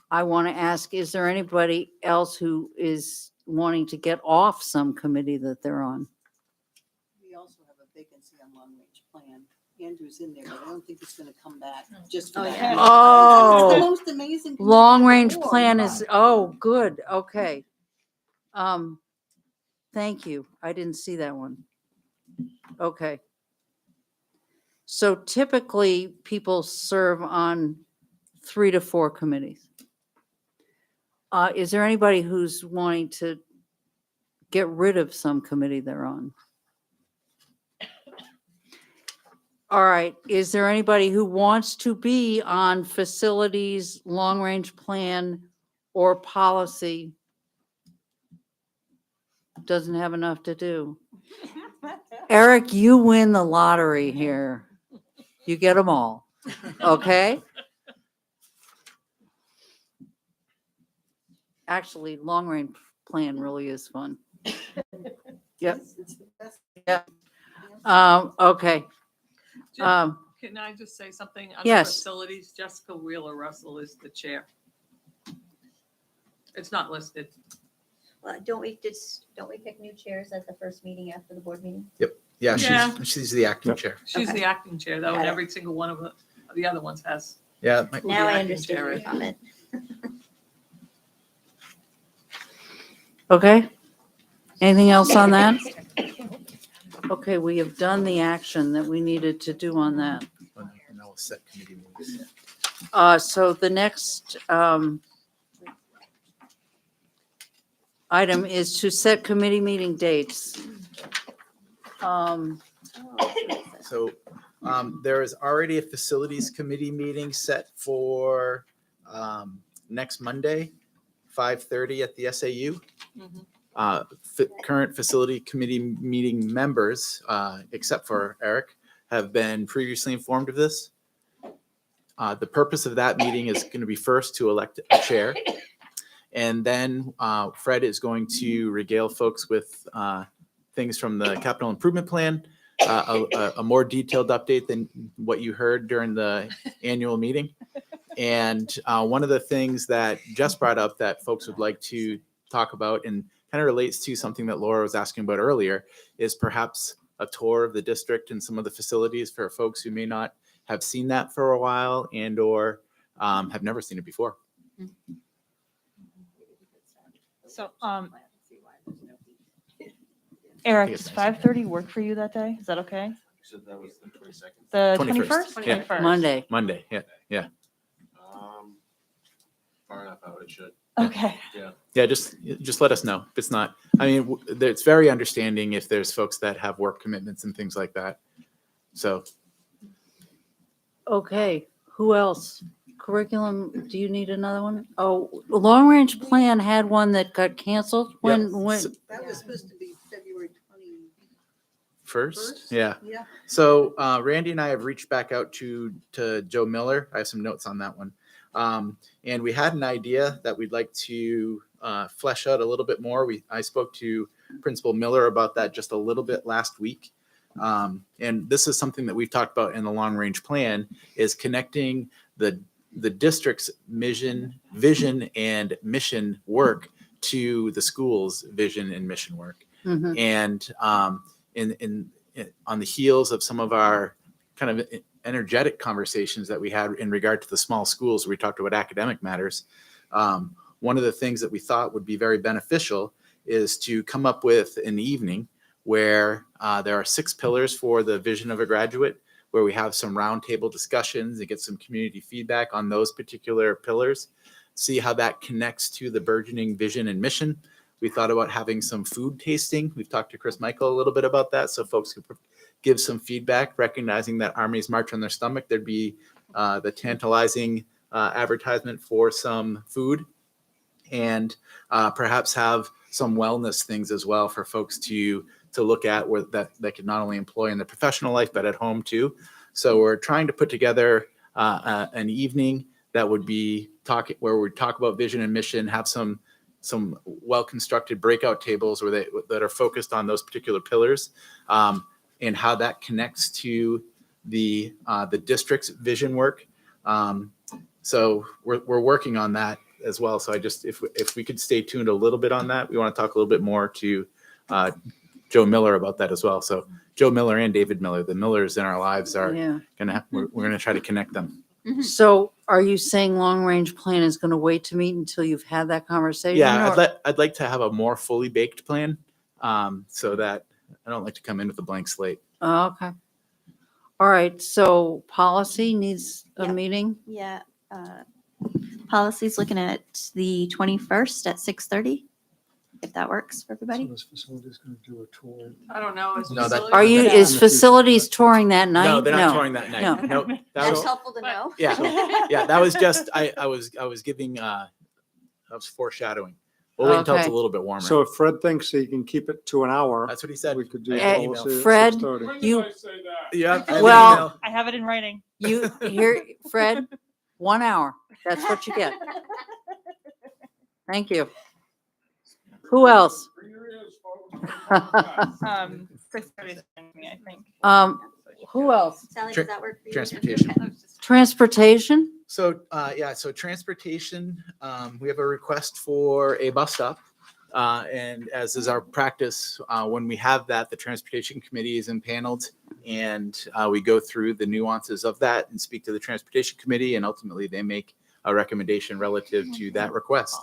I want to ask, is there anybody else who is wanting to get off some committee that they're on? We also have a vacancy on long-range plan. Andrew's in there, but I don't think he's gonna come back just for that. yeah. It's the Oh, most amazing. committee long-range on the board. plan is, oh, good, okay. Thank you. I didn't see that one. Okay. So typically, people serve on 3 to 4 committees. Is there anybody who's wanting to get rid of some committee they're on? All right, is there anybody who wants to be on facilities, long-range plan, or policy? Doesn't have enough to do. Eric, you win the lottery here. You get them all, okay? Actually, long-range plan really is fun. Yep. It's the best. Yep. Okay. Can I just say something? Under Yes. Facilities, Jessica Wheeler Russell is the chair. It's not listed. Well, don't we pick new chairs at the first meeting after the board meeting? Yeah, Yeah. she's the acting chair. She's Okay. the acting chair though, Got and it. every single one of the other ones has. Yeah. who the Now I acting understand chair your is. comment. Okay. Anything else on that? Okay, we have done the action that we needed to do on that. And then we'll set committee meetings. So the next item is to set committee meeting dates. So there is already a facilities committee meeting set for next Monday, 5:30 at the SAU. Current facility committee meeting members, except for Eric, have been previously informed of this. The purpose of that meeting is going to be first to elect a chair. And then Fred is going to regale folks with things from the capital improvement plan, a more detailed update than what you heard during the annual meeting. And one of the things that Jess brought up that folks would like to talk about and kind of relates to something that Laura was asking about earlier is perhaps a tour of the district and some of the facilities for folks who may not have seen that for a while and or have never seen it before. So, Eric, think it's does nice. 5:30 work for you that day? Is that okay? You said that was the 22nd? The 21st. 21st? Yeah. 21st. Monday. Monday, yeah. Far enough out, it should. Okay. Yeah, just let us know. If it's not, I mean, it's very understanding if there's folks that have work commitments and things like that. So, Okay, who else? Curriculum, do you need another one? Oh, the long range plan had one that got canceled. When, so- That was supposed to be February 20. first, yeah. Yeah. So Randy and I have reached back out to Joe Miller. I have some notes on that one. And we had an idea that we'd like to flesh out a little bit more. I spoke to Principal Miller about that just a little bit last week. And this is something that we've talked about in the long range plan is connecting the district's vision and mission work to the school's vision and mission work. Mhm. And on the heels of some of our kind of energetic conversations that we had in regard to the small schools, where we talked about academic matters, one of the things that we thought would be very beneficial is to come up with an evening where there are 6 pillars for the vision of a graduate, where we have some roundtable discussions and get some community feedback on those particular pillars, see how that connects to the burgeoning vision and mission. We thought about having some food tasting. We've talked to Chris Michael a little bit about that, so folks could give some feedback, recognizing that armies march on their stomach. There'd be the tantalizing advertisement for some food, and perhaps have some wellness things as well for folks to look at where that could not only employ in the professional life, but at home too. So we're trying to put together an evening that would be where we talk about vision and mission, have some well-constructed breakout tables that are focused on those particular pillars, and how that connects to the district's vision work. So we're working on that as well. So if we could stay tuned a little bit on that, we want to talk a little bit more to Joe Miller about that as well. So Joe Miller and David Miller, the Millers in our lives are Yeah. we're gonna try to connect them. So are you saying long range plan is going to wait to meet until you've had that conversation? Yeah, or- I'd like to have a more fully baked plan, so that I don't like to come in with a blank slate. Oh, okay. All right, so policy needs a Yeah. meeting? Yeah. Policy's looking at the 21st at 6:30, if that works for So everybody. this facility's going to do a tour. I don't know. No, that- Are you, Yeah. is facilities touring that night? No, they're not touring that night. No. Nope. That That's was, helpful to know. yeah, that was just, I was giving, I was foreshadowing. We'll wait until it's a Okay. little bit warmer. So if Fred thinks he can keep it to an hour, That's what he said. we could do I emailed. policy at Fred, 6:30. you, Yeah. I have an Well- email. I have it in writing. you, here, Fred, 1 hour. That's what you get. Thank you. Who else? 6:30 is fine with me, I think. Who else? Sally, Tra- does that work for you? transportation. Okay. Transportation? So, so transportation, we have a request for a bus stop And as is our practice, when we have that, the Transportation Committee is impaneled, and we go through the nuances of that and speak to the Transportation Committee, and ultimately they make a recommendation relative to that request.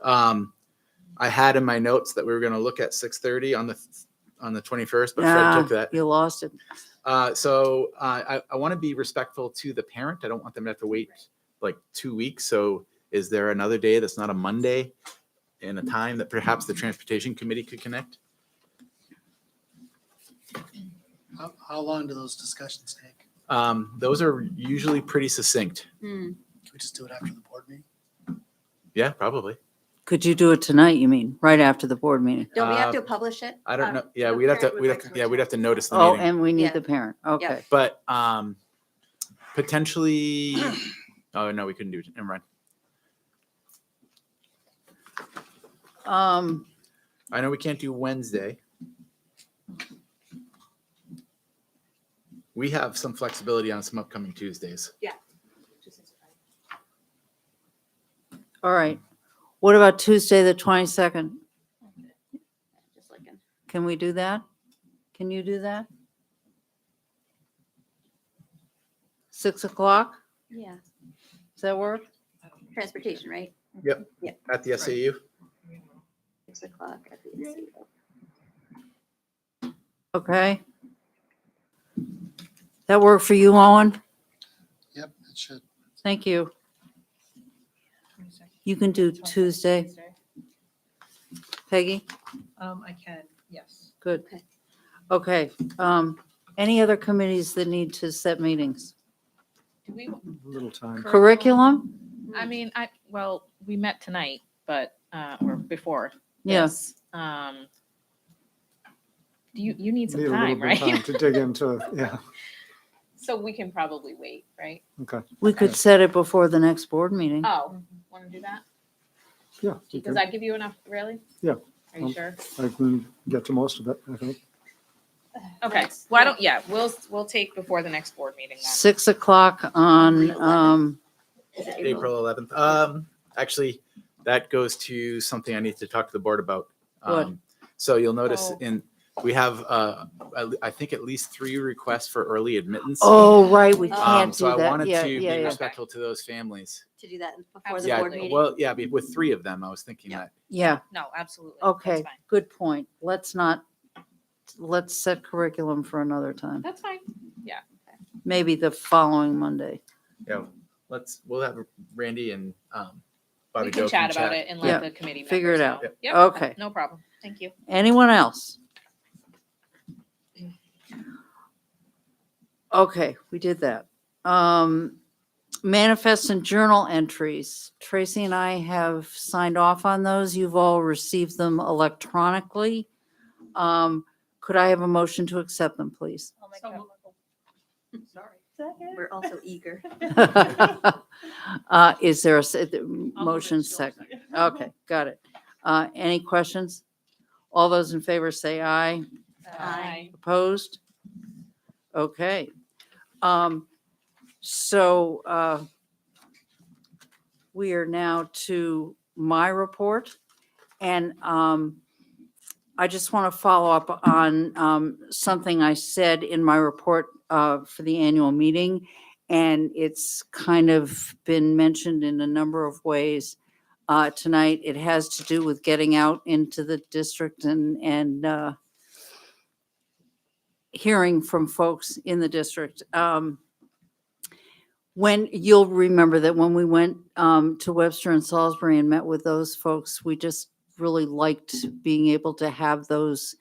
I had in my notes that we were going to look at 6:30 on the 21st, but Fred took that. You lost it. So I want to be respectful to the parent. I don't want them to have to wait like 2 weeks. So is there another day that's not a Monday in a time that perhaps the Transportation Committee could connect? How long do those discussions take? Those are usually pretty succinct. Can we just do it after the board meeting? Yeah, probably. Could you do it tonight, you mean, right after the board meeting? Don't we have to publish it? I don't know. Yeah, the we'd have to, parent would like to we'd have to notice the Oh, meeting. and we Yeah. need the parent. Okay. But potentially, oh no, we couldn't do it. Never mind. I know we can't do Wednesday. We have some flexibility on some upcoming Tuesdays. All right. What about Tuesday, the 22nd? Just looking. Can we do that? Can you do that? 6 o'clock? Yeah, Does that work? transportation, right? Yep. Yeah. At the SAU. 6 o'clock at the SAU. Okay. That work for you, Owen? Yep, it should. Thank you. You can do Tuesday. Peggy? I can, yes. Good. Okay. Okay. Any other committees that need to set meetings? Do we, Little time. Curriculum? I mean, well, we met tonight, but, or before. Yeah. this. You need some Need a little time, bit of time right? to dig into, yeah, So we can probably wait, right? okay. We could set it before the next board meeting. Oh, want to do that? Yeah, you Does can- that give you enough, really? Yeah. Are you sure? I can get to most of it, I think. Okay, why don't, yeah, we'll take before the next board meeting then. 6 o'clock on, Is it April 11th. Actually, that goes to something I need to talk to the board about. What? So you'll notice Oh. we have, I think at least 3 requests for early admittance. oh, right, we can't do So I that. wanted Yeah, to yeah, be yeah. respectful to those families. To do that before the Yeah, board meeting? well, yeah, with 3 of them, I was thinking that. Yeah, No, absolutely. That's okay, fine. good point. Let's set curriculum for another time. That's fine. Maybe the following Monday. Yeah, we'll have Randy and Bobby We Joe can chat about it and Yeah, let the committee figure it members out. know. Yep, Okay. no problem. Thank you. Anyone else? Okay, we did that. Manifest and journal entries. Tracy and I have signed off on those. You've all received them electronically. Could I have a motion to accept them, please? Sorry. We're also eager. Is there a motion second? Okay, got it. Any questions? All those in favor say aye. Aye. Opposed? Okay. So we are now to my report. And I just want to follow up on something I said in my report for the annual meeting. And it's kind of been mentioned in a number of ways tonight. It has to do with getting out into the district and hearing from folks in the district. When you'll remember that when we went to Webster and Salisbury and met with those folks, we just really liked being able to have those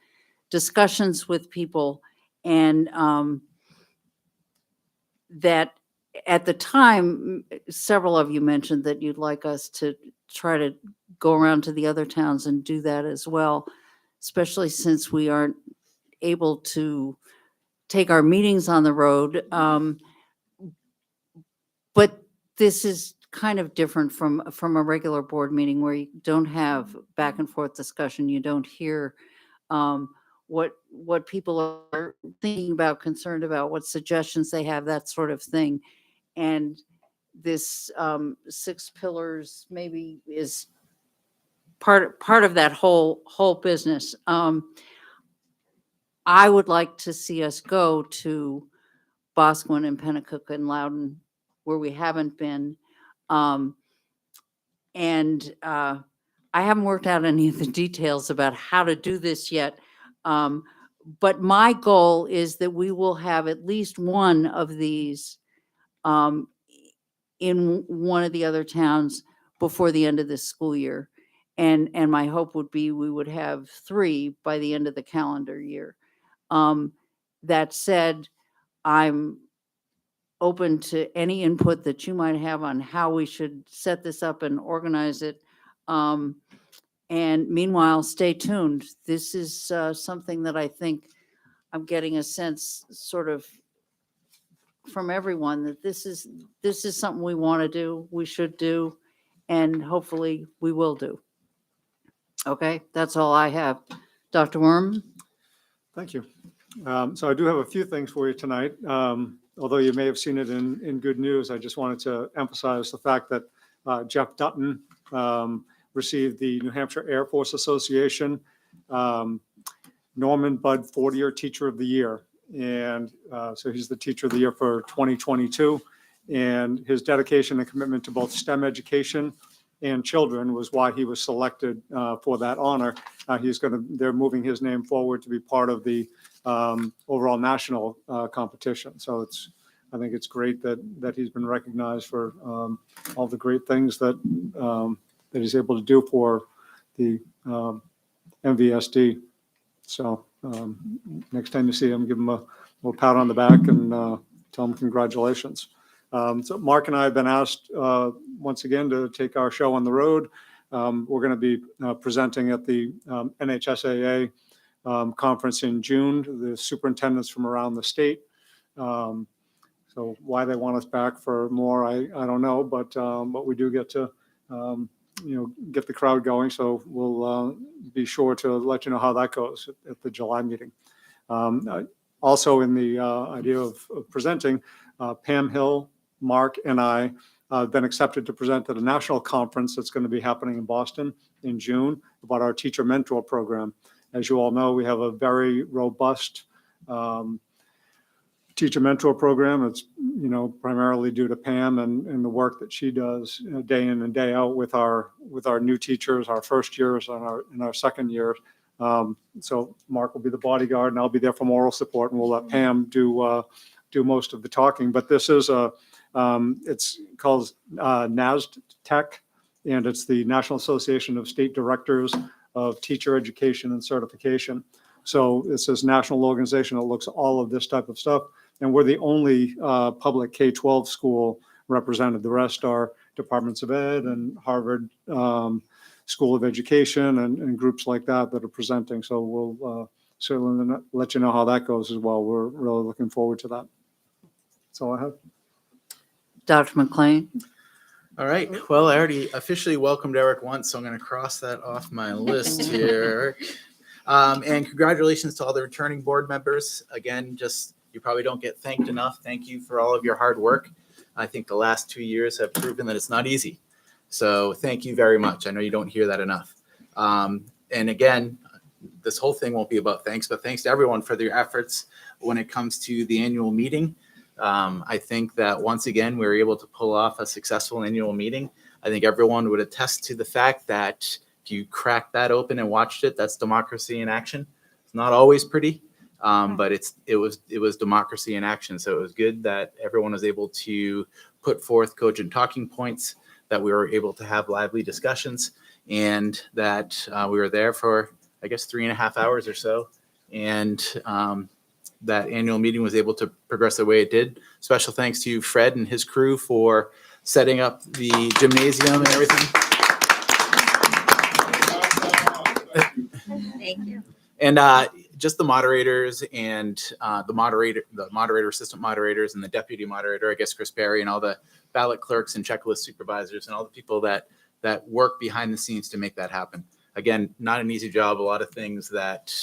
discussions with people. And that at the time, several of you mentioned that you'd like us to try to go around to the other towns and do that as well, especially since we aren't able to take our meetings on the road. But this is kind of different from a regular board meeting where you don't have back and forth discussion. You don't hear what people are thinking about, concerned about, what suggestions they have, that sort of thing. And this 6 pillars maybe is part of that whole business. I would like to see us go to Boscawen and Pennacook and Loudon, where we haven't been. And I haven't worked out any of the details about how to do this yet. But my goal is that we will have at least one of these in one of the other towns before the end of this school year. And my hope would be we would have 3 by the end of the calendar year. That said, I'm open to any input that you might have on how we should set this up and organize it. And meanwhile, stay tuned. This is something that I think I'm getting a sense sort of from everyone that this is something we want to do, we should do, and hopefully we will do. Okay, that's all I have. Dr. Worm? Thank you. So I do have a few things for you tonight. Although you may have seen it in good news, I just wanted to emphasize the fact that Jeff Dutton received the New Hampshire Air Force Association Norman Budd 40-year Teacher of the Year. And so he's the Teacher of the Year for 2022. And his dedication and commitment to both STEM education and children was why he was selected for that honor. They're moving his name forward to be part of the overall national competition. So I think it's great that he's been recognized for all the great things that he's able to do for the MVSD. So next time you see him, give him a little pat on the back and tell him congratulations. So Mark and I have been asked once again to take our show on the road. We're going to be presenting at the NHSAA conference in June, the superintendents from around the state. So why they want us back for more, I don't know, but we do get to get the crowd going. So we'll be sure to let you know how that goes at the July meeting. Also in the idea of presenting, Pam Hill, Mark, and I have been accepted to present at a national conference that's going to be happening in Boston in June about our teacher mentor program. As you all know, we have a very robust teacher mentor program. It's primarily due to Pam and the work that she does day in and day out with our new teachers, our first years and our second year. So Mark will be the bodyguard, and I'll be there for moral support, and we'll let Pam do most of the talking. But this is it's called NASTech, and it's the National Association of State Directors of Teacher Education and Certification. So it's this national organization that looks at all of this type of stuff. And we're the only public K-12 school represented. The rest are departments of ed and Harvard School of Education and groups like that are presenting. So we'll certainly let you know how that goes as well. We're really looking forward to that. That's all I have. Dr. McLean? All right. Well, I already officially welcomed Eric once, so I'm going to cross that off my list here. And congratulations to all the returning board members. Again, you probably don't get thanked enough. Thank you for all of your hard work. I think the last 2 years have proven that it's not easy. So thank you very much. I know you don't hear that enough. And again, this whole thing won't be about thanks, but thanks to everyone for their efforts when it comes to the annual meeting. I think that once again, we were able to pull off a successful annual meeting. I think everyone would attest to the fact that if you cracked that open and watched it, that's democracy in action. It's not always pretty, but it was democracy in action. So it was good that everyone was able to put forth cogent talking points, that we were able to have lively discussions, and that we were there for, I guess, 3.5 hours or so. And that annual meeting was able to progress the way it did. Special thanks to Fred and his crew for setting up the gymnasium and everything. Thank you. And just the moderators and the moderator, assistant moderators, and the deputy moderator, I guess Chris Berry, and all the ballot clerks and checklist supervisors and all the people that work behind the scenes to make that happen. Again, not an easy job. A lot of things that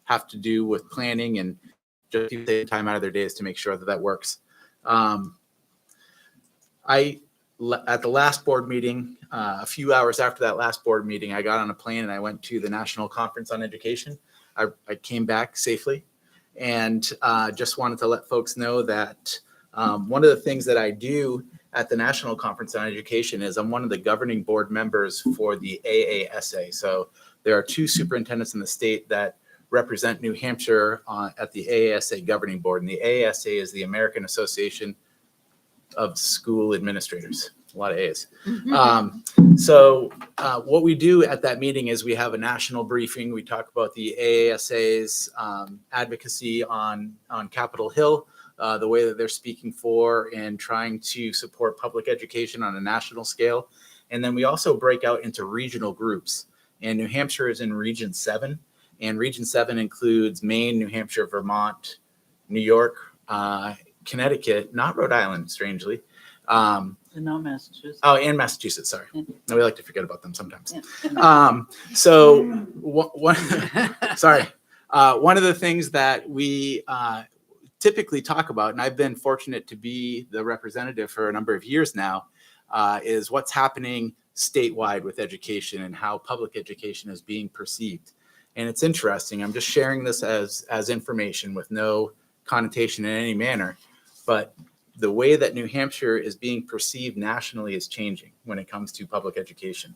have to do with planning and just taking time out of their days to make sure that works. I at the last board meeting, a few hours after that last board meeting, I got on a plane and I went to the National Conference on Education. I came back safely, and just wanted to let folks know that one of the things that I do at the National Conference on Education is I'm one of the governing board members for the AASA. So there are two superintendents in the state that represent New Hampshire at the AASA governing board, and the AASA is the American Association of School Administrators. A lot of A's. So what we do at that meeting is we have a national briefing. We talk about the AASA's advocacy on Capitol Hill, the way that they're speaking for and trying to support public education on a national scale. And then we also break out into regional groups. And New Hampshire is in Region 7. And Region 7 includes Maine, New Hampshire, Vermont, New York, Connecticut, not Rhode Island, strangely. No, Massachusetts. Oh, and Massachusetts, sorry. Yeah. No, we like to forget about them sometimes. Yeah. So, sorry. One of the things that we typically talk about, and I've been fortunate to be the representative for a number of years now, is what's happening statewide with education and how public education is being perceived. And it's interesting. I'm just sharing this as information with no connotation in any manner, but the way that New Hampshire is being perceived nationally is changing when it comes to public education.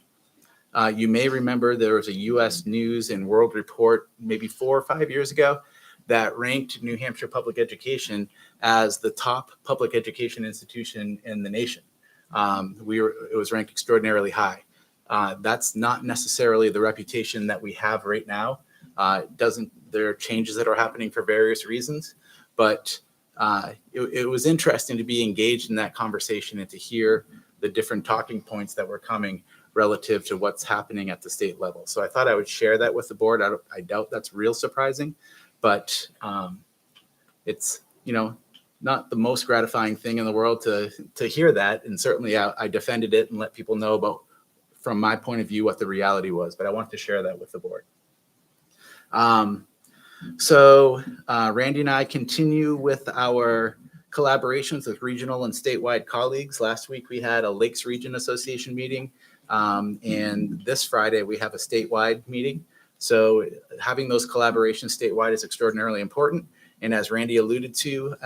You may remember there was a U.S. News and World Report maybe 4 or 5 years ago that ranked New Hampshire public education as the top public education institution in the nation. It was ranked extraordinarily high. That's not necessarily the reputation that we have right now. There are changes that are happening for various reasons, but it was interesting to be engaged in that conversation and to hear the different talking points that were coming relative to what's happening at the state level. So I thought I would share that with the board. I doubt that's real surprising, but it's, not the most gratifying thing in the world to hear that. And certainly I defended it and let people know about, from my point of view, what the reality was, but I wanted to share that with the board. So Randy and I continue with our collaborations with regional and statewide colleagues. Last week we had a Lakes Region Association meeting, and this Friday we have a statewide meeting. So having those collaborations statewide is extraordinarily important. And as Randy alluded to,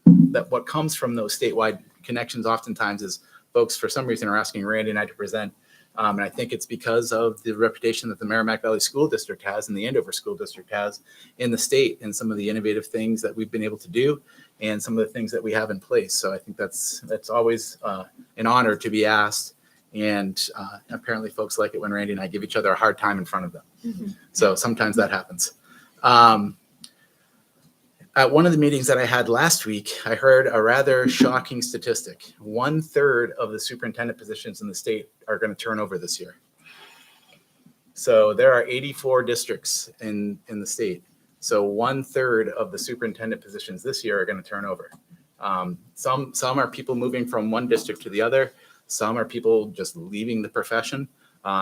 that what comes from those statewide connections oftentimes is folks for some reason are asking Randy and I to present. And I think it's because of the reputation that the Merrimack Valley School District has and the Andover School District has in the state, and some of the innovative things that we've been able to do and some of the things that we have in place. So I think that's always an honor to be asked. And apparently folks like it when Randy and I give each other a hard time in front of them. Mm-hmm. So sometimes that happens. At one of the meetings that I had last week, I heard a rather shocking statistic. 1/3 of the superintendent positions in the state are going to turn over this year. So there are 84 districts in the state. So 1/3 of the superintendent positions this year are going to turn over. Some are people moving from one district to the other. Some are people just leaving the profession.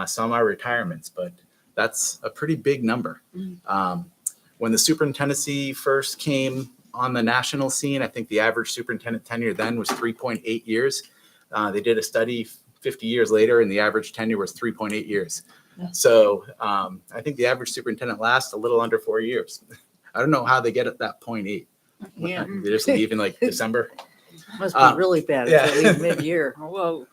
Some are retirements, but that's a pretty big number. When the superintendency first came on the national scene, I think the average superintendent tenure then was 3.8 years. They did a study 50 years later, and the average tenure was 3.8 years. Yeah. So I think the average superintendent lasts a little under 4 years. I don't know how they get at that 0.8. Yeah. They just leave in like December. Must be really bad if they leave mid-year. Whoa.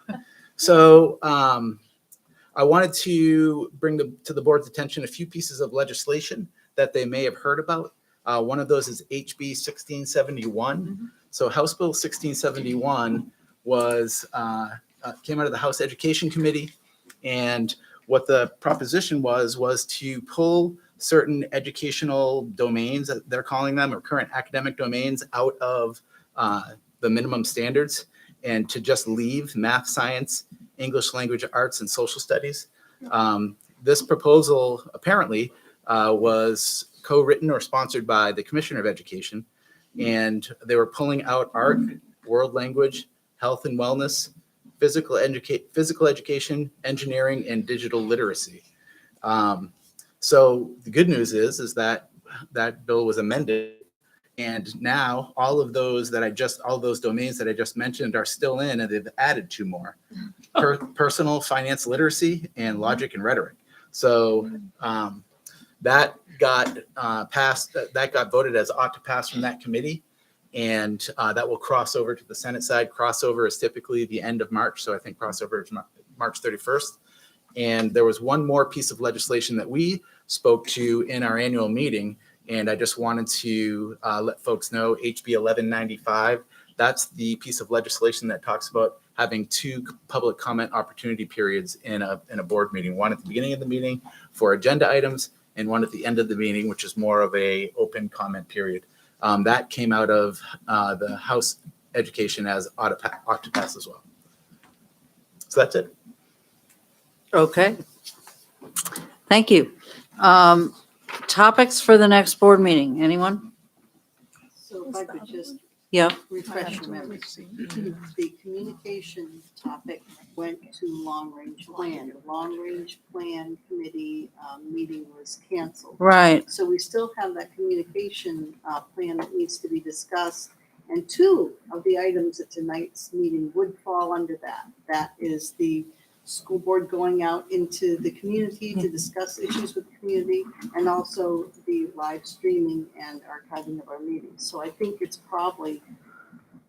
So I wanted to bring to the board's attention a few pieces of legislation that they may have heard about. One of those is HB 1671. Mm-hmm. So House Bill 1671 came out of the House Education Committee, and what the proposition was to pull certain educational domains, that they're calling them, or current academic domains, out of the minimum standards, and to just leave math, science, English language arts, and social studies. This proposal apparently was co-written or sponsored by the Commissioner of Education, and they were pulling out art, world language, health and wellness, physical education, engineering, and digital literacy. So the good news is that that bill was amended, And now all of those domains that I just mentioned are still in, and they've added 2 more. Personal finance literacy and logic and rhetoric. So that got passed, that got voted as ought to pass from that committee. And that will cross over to the Senate side. Crossover is typically the end of March. So I think crossover is March 31st. And there was one more piece of legislation that we spoke to in our annual meeting. And I just wanted to let folks know HB 1195, that's the piece of legislation that talks about having 2 public comment opportunity periods in a board meeting, one at the beginning of the meeting for agenda items and one at the end of the meeting, which is more of a open comment period. That came out of the House Education as ought to pass as well. So that's it. Okay. Thank you. Topics for the next board meeting, anyone? So if I could just Yeah. refresh your memory. The communication topic went to long-range plan. The long-range plan committee meeting was canceled. Right. So we still have that communication plan that needs to be discussed. And 2 of the items at tonight's meeting would fall under that. That is the school board going out into the community to discuss issues with the community, and also the live streaming and archiving of our meetings. So I think it's probably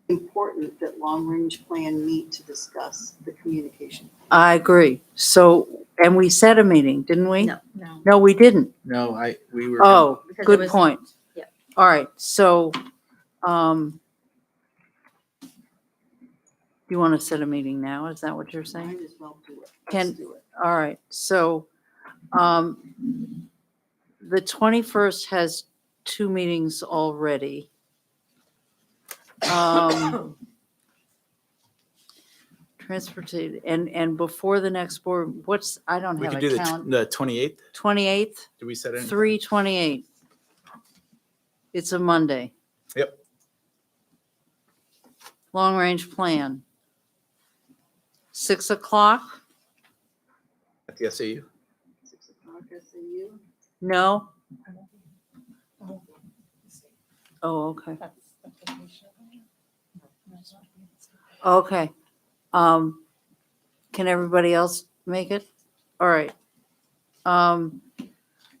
important that long-range plan meet to discuss the communication. I agree. So, and we set a meeting, didn't we? No. No, we didn't. No, we were. Oh, Because it good was- point. yeah. All right, so, you want to set a meeting now? Is that what you're saying? Might as well do it. Can- Let's do it. All right, so, the 21st has 2 meetings already. Transportation, and before the next board, I don't We have could a do count. the 28th. 28th, Did we set it? 3/28. It's a Monday. Yep. Long range plan. 6 o'clock? At the SAU. 6 o'clock SAU. No? Oh, okay. Okay. Can everybody else make it? All right.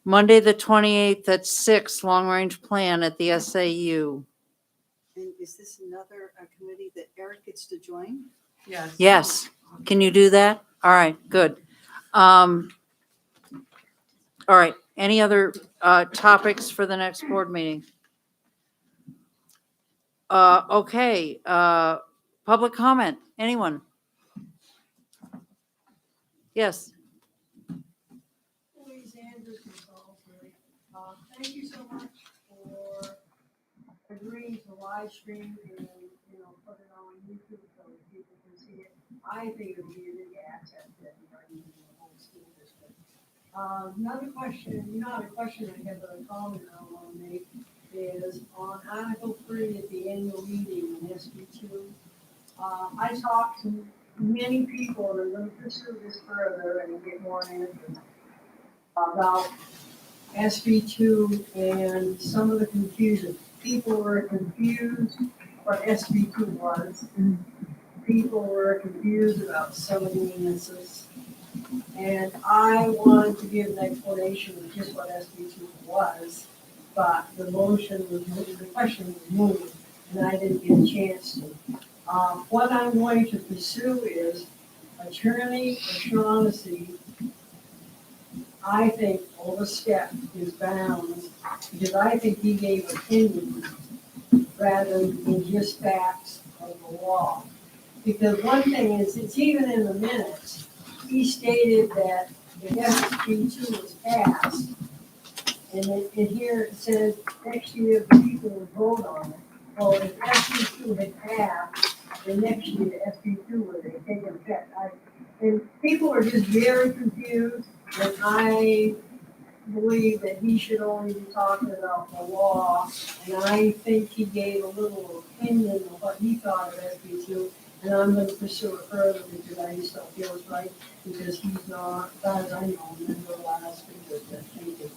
Monday, the 28th at 6, long-range plan at the SAU. And is this another committee that Eric gets to join? Yes. Yes. Can you do that? All right, good. All right, any other topics for the next board meeting? Okay, public comment, anyone? Yes. Louise Andrews, consultant. Thank you so much for agreeing to live stream and, put it on YouTube so that people can see it. I think it would be a big asset to everybody in the whole school district. Another question, not a question I have, but a comment I want to make is on Article 3 at the annual meeting in SB2. I talked to many people that are going to pursue this further and get more answers about SB2 and some of the confusion. People were confused what SB2 was. People were confused about some of the answers. And I wanted to give an explanation of just what SB2 was, but the motion was, the question was moved, and I didn't get a chance to. What I'm going to pursue is Attorney O'Shaughnessy, I think, overstepped his bounds, because I think he gave opinions rather than just facts of the law. Because one thing is, it's even in the minutes, he stated that if SB2 was passed, and here it says next year the people will vote on it. Well, if SB2 had passed, the next year SB2 would have taken effect. And people are just very confused, and I believe that he should only be talking about the law. And I think he gave a little opinion of what he thought of SB2, and I'm going to pursue it further because I just don't feel it's right, because he's not, as far as I know, a member of our speakers. Thank you.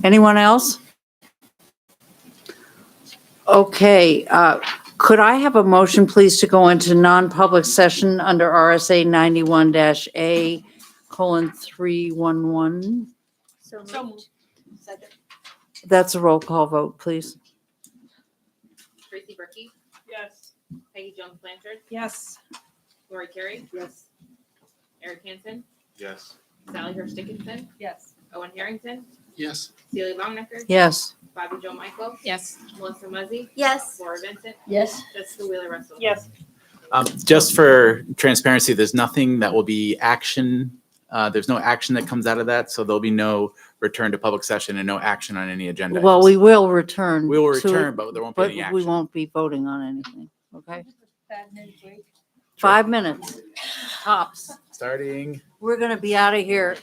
Anyone else? Okay, could I have a motion, please, to go into non-public session under RSA 91-A:311? So moved. Second. That's a roll call vote, please. Tracy Berkey, Yes. Peggy Jones Blanchard, Yes. Lori Carey. Yes. Eric Hansen, Yes. Sally Hurst Dickinson, Yes. Owen Harrington, Yes. Celia Longnecker, Yes. Bobby Joe Michael, Yes. Melissa Muzzy, Yes. Laura Vincent, Yes. Jessica Wheeler Russell. Yes. Just for transparency, there's nothing that will be action. There's no action that comes out of that, so there'll be no return to public session and no action on any agenda. Well, we will return. We will to it, return, but there won't be But any we action. won't be voting on anything, okay? 5-minute break. 5 minutes, tops. Starting We're gonna be out of here